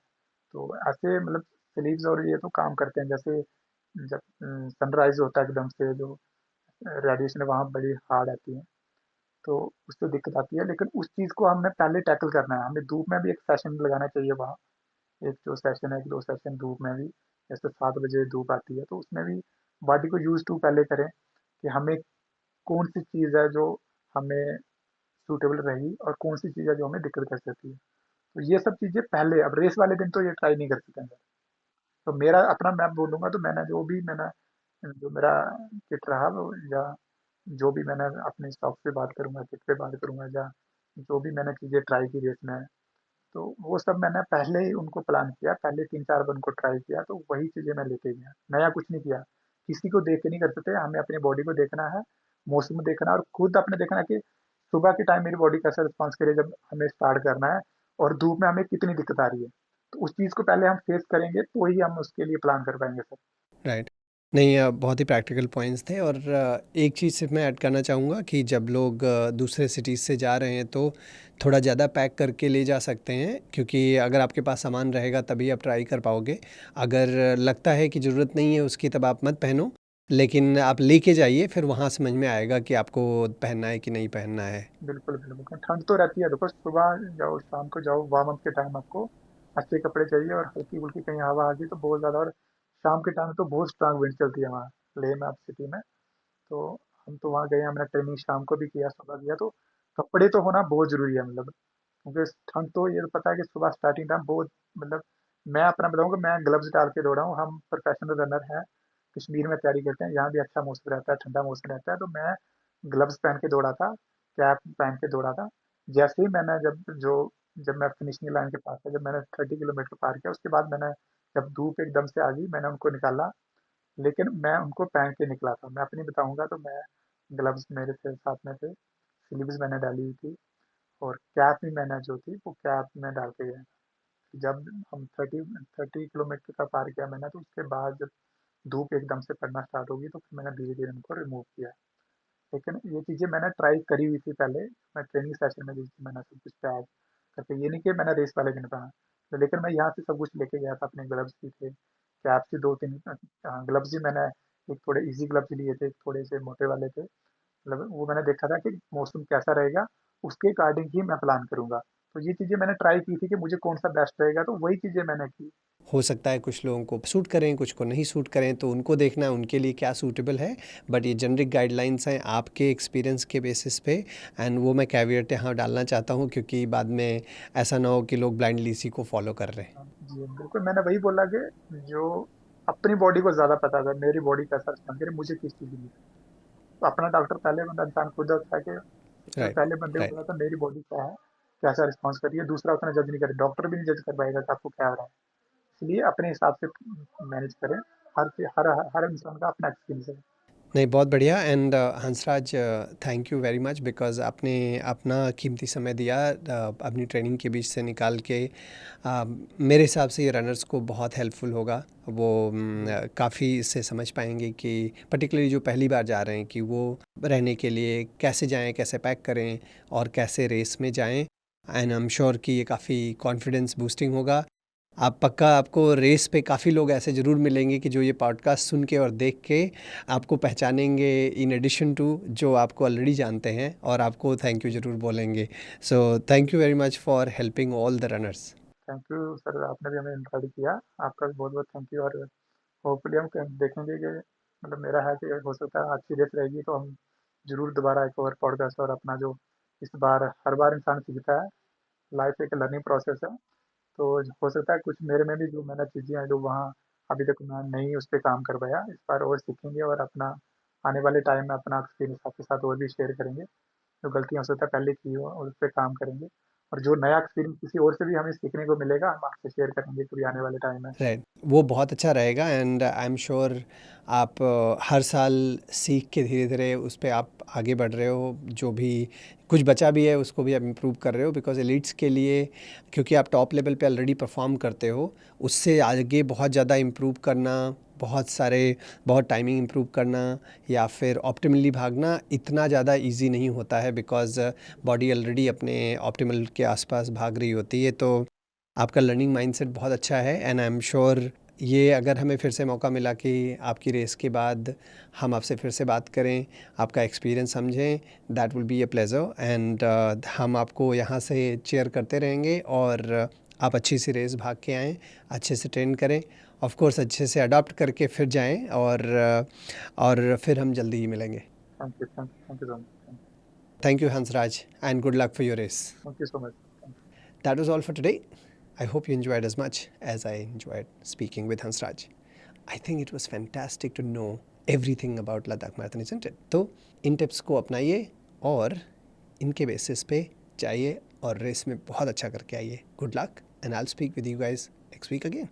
तो ऐसे मतलब स्लीव्स और ये तो काम करते हैं। जैसे जब सनराइज़ होता है एकदम से जो रेडिएशन है वहाँ बड़ी हार्ड आती है, तो उससे दिक्कत आती है। लेकिन उस चीज़ को हमने पहले टैकल करना है, हमें धूप में भी एक सेशन लगाना चाहिए वहाँ। एक जो सेशन है, 1-2 सेशन धूप में भी, जैसे 7 बजे धूप आती है, तो उसमें भी बॉडी को यूज़ टू पहले करें कि हमें कौन-सी चीज़ है जो हमें सूटेबल रहेगी और कौन-सी चीज़ है जो हमें दिक्कत कर सकती है। तो ये सब चीज़ें पहले, अब रेस वाले दिन तो ये ट्राई नहीं कर सकेंगे। तो मेरा अपना मैं बोलूँगा तो मैंने जो मेरा किट रहा वो या जो भी मैंने अपने स्टॉक पे बात करूँगा, किट पे बात करूँगा या जो भी मैंने चीज़ें ट्राई की रेस में, तो वो सब मैंने पहले ही उनको प्लान किया, पहले 3-4 बार उनको ट्राई किया, तो वही चीज़ें मैं लेके गया। नया कुछ नहीं किया। किसी को देख के नहीं कर सकते, हमें अपनी बॉडी को देखना है, मौसम देखना है और खुद आपने देखना है कि सुबह के टाइम मेरी बॉडी कैसा रिस्पॉन्स करे जब हमें स्टार्ट करना है और धूप में हमें कितनी दिक्कत आ रही है। तो उस चीज़ को पहले हम फेस करेंगे तो ही हम उसके लिए प्लान कर पाएँगे सर। राइट। नहीं, बहुत ही प्रैक्टिकल पॉइंट्स थे। और एक चीज़ सिर्फ मैं ऐड करना चाहूँगा कि जब लोग दूसरे सिटीज़ से जा रहे हैं तो थोड़ा ज़्यादा पैक करके ले जा सकते हैं, क्योंकि अगर आपके पास सामान रहेगा तभी आप ट्राई कर पाओगे। अगर लगता है कि ज़रूरत नहीं है उसकी, तब आप मत पहनो, लेकिन आप लेके जाइए, फिर वहाँ समझ में आएगा कि आपको पहनना है कि नहीं पहनना है। बिल्कुल, बिल्कुल। ठंड तो रहती है, देखो सुबह जाओ, शाम को जाओ, वार्म अप के टाइम आपको अच्छे कपड़े चाहिए और हल्की-फुल्की कहीं हवा आ गई तो बहुत ज़्यादा, और शाम के टाइम तो बहुत स्ट्रॉन्ग विंड चलती है वहाँ लेह में, आप सिटी में। तो हम तो वहाँ गए, हमने ट्रेनिंग शाम को भी किया, सुबह किया, तो कपड़े तो होना बहुत ज़रूरी है मतलब, क्योंकि ठंड तो ये तो पता है कि सुबह स्टार्टिंग टाइम बहुत मतलब, मैं अपना बताऊँगा, मैं ग्लव्स डाल के दौड़ा हूँ, हम प्रोफेशनल रनर हैं, कश्मीर में तैयारी करते हैं, यहाँ भी अच्छा मौसम रहता है, ठंडा मौसम रहता है, तो मैं ग्लव्स पहन के दौड़ा था, कैप पहन के दौड़ा था। जैसे ही मैंने जब मैं फिनिशिंग लाइन के पास था, जब मैंने 30 किलोमीटर पार किया, उसके बाद मैंने, जब धूप एकदम से आ गई, मैंने उनको निकाला, लेकिन मैं उनको पहन के निकला था। मैं अपनी बताऊँगा तो मैं, ग्लव्स मेरे थे साथ में थे, स्लीव्स मैंने डाली हुई थी, और कैप भी मैंने जो थी वो कैप में डाल के गया। जब हम 30 किलोमीटर का पार किया मैंने, तो उसके बाद जब धूप एकदम से पड़ना स्टार्ट होगी, तो फिर मैंने धीरे-धीरे उनको रिमूव किया। लेकिन ये चीज़ें मैंने ट्राई करी हुई थी पहले, मैं ट्रेनिंग सेशन में दी थी, मैंने सब कुछ पैक करके, ये नहीं कि मैंने रेस वाले दिन पहना। तो लेकिन मैं यहाँ से सब कुछ लेके गया था, अपने ग्लव्स भी थे, कैप्स भी 2-3, ग्लव्स भी मैंने, एक थोड़े ईज़ी ग्लव्स लिए थे, एक थोड़े से मोटे वाले थे। मतलब वो मैंने देखा था कि मौसम कैसा रहेगा, उसके अकॉर्डिंग ही मैं प्लान करूँगा। तो ये चीज़ें मैंने ट्राई की थी कि मुझे कौन-सा बेस्ट रहेगा, तो वही चीज़ें मैंने की। हो सकता है कुछ लोगों को सूट करें, कुछ को नहीं सूट करें, तो उनको देखना है उनके लिए क्या सूटेबल है। बट ये जनरिक गाइडलाइंस हैं आपके एक्सपीरियंस के बेसिस पे, एंड वो मैं कैविएट यहाँ डालना चाहता हूँ, क्योंकि बाद में ऐसा ना हो कि लोग ब्लाइंडली इसी को फॉलो कर रहे हैं। जी, बिल्कुल, मैंने वही बोला कि जो अपनी बॉडी को ज़्यादा पता था, मेरी बॉडी कैसा रिस्पॉन्ड करे, मुझे किस चीज़ की ज़रूरत है। तो अपना डॉक्टर पहले बंदा इंसान खुद होता है कि मैं राइट, पहले बंदे को राइट। पता था मेरी बॉडी क्या है, कैसा रिस्पॉन्स कर रही है, दूसरा उतना जज नहीं करे, डॉक्टर भी नहीं जज कर पाएगा कि आपको क्या हो रहा है। इसलिए अपने हिसाब से मैनेज करें, हर इंसान का अपना एक्सपीरियंस है। नहीं, बहुत बढ़िया। And Hansraj, thank you very much, because आपने अपना कीमती समय दिया अपनी ट्रेनिंग के बीच से निकाल के। मेरे हिसाब से ये रनर्स को बहुत हेल्पफुल होगा। वो जी, काफ़ी इससे समझ पाएंगे कि पर्टिकुलरली जो पहली बार जा रहे हैं कि वो रहने के लिए कैसे जाएं, कैसे पैक करें और कैसे रेस में जाएं। एंड आई एम श्योर कि ये काफ़ी कॉन्फिडेंस बूस्टिंग होगा। आप पक्का, आपको रेस पे काफ़ी लोग ऐसे ज़रूर मिलेंगे कि जो ये पॉडकास्ट सुन के और देख के आपको पहचानेंगे, इन एडिशन टू जो आपको ऑलरेडी जानते हैं, और आपको थैंक यू ज़रूर बोलेंगे। So thank you very much for helping all the runners. Thank you sir, आपने भी हमें इनवाइट किया, आपका भी बहुत बहुत थैंक यू। और होपफुली हम देखेंगे कि, मतलब मेरा है कि हो सकता है अच्छी रेस रहेगी तो हम जरूर दोबारा एक और पॉडकास्ट, और अपना जो, इस बार हर बार इंसान सीखता है, लाइफ एक लर्निंग प्रोसेस है, तो हो सकता है कुछ मेरे में भी जो मैंने चीज़ें हैं जो वहाँ अभी तक मैं नहीं उस पर काम कर पाया, इस बार और सीखेंगे, और अपना आने वाले टाइम में अपना एक्सपीरियंस आपके साथ और भी शेयर करेंगे, जो गलतियाँ हो सकता है पहले की हो, और उस पर काम करेंगे, और जो नया एक्सपीरियंस किसी और से भी हमें सीखने को मिलेगा, हम आपसे शेयर करेंगे कभी आने वाले टाइम में। राइट, वो बहुत अच्छा रहेगा। एंड आई एम श्योर आप हर साल सीख के धीरे धीरे उस पर आप आगे बढ़ रहे हो। जो भी कुछ बचा भी है उसको भी आप इम्प्रूव कर रहे हो, बिकॉज एलिट्स के लिए, क्योंकि आप टॉप लेवल पे ऑलरेडी परफॉर्म करते हो, उससे आगे बहुत ज़्यादा इम्प्रूव करना, बहुत टाइमिंग इम्प्रूव करना या फिर ऑप्टिमली भागना इतना ज़्यादा इजी नहीं होता है, बिकॉज बॉडी ऑलरेडी अपने ऑप्टिमल के आसपास भाग रही होती है। तो आपका लर्निंग माइंडसेट बहुत अच्छा है। एंड आई एम श्योर ये अगर हमें फिर से मौका मिला कि आपकी रेस के बाद हम आपसे फिर से बात करें, आपका एक्सपीरियंस समझें, that will be a pleasure. And हम आपको यहाँ से चेयर करते रहेंगे, और आप अच्छी सी रेस भाग के आएँ, अच्छे से ट्रेन करें, ऑफ कोर्स अच्छे से अडॉप्ट करके फिर जाएं, और फिर हम जल्दी ही मिलेंगे। Thank you, thank you, thank you so much, thank you Hansraj, and good luck for your race. Thank you so much. That was all for today. I hope you enjoyed as much as I enjoyed speaking with Hansraj. I think it was fantastic to know everything about Ladakh Marathon, isn't it? तो इन टिप्स को अपनाइए और इनके बेसिस पे जाइए और रेस में बहुत अच्छा करके आइए। Good luck, and I will speak with you guys next week again.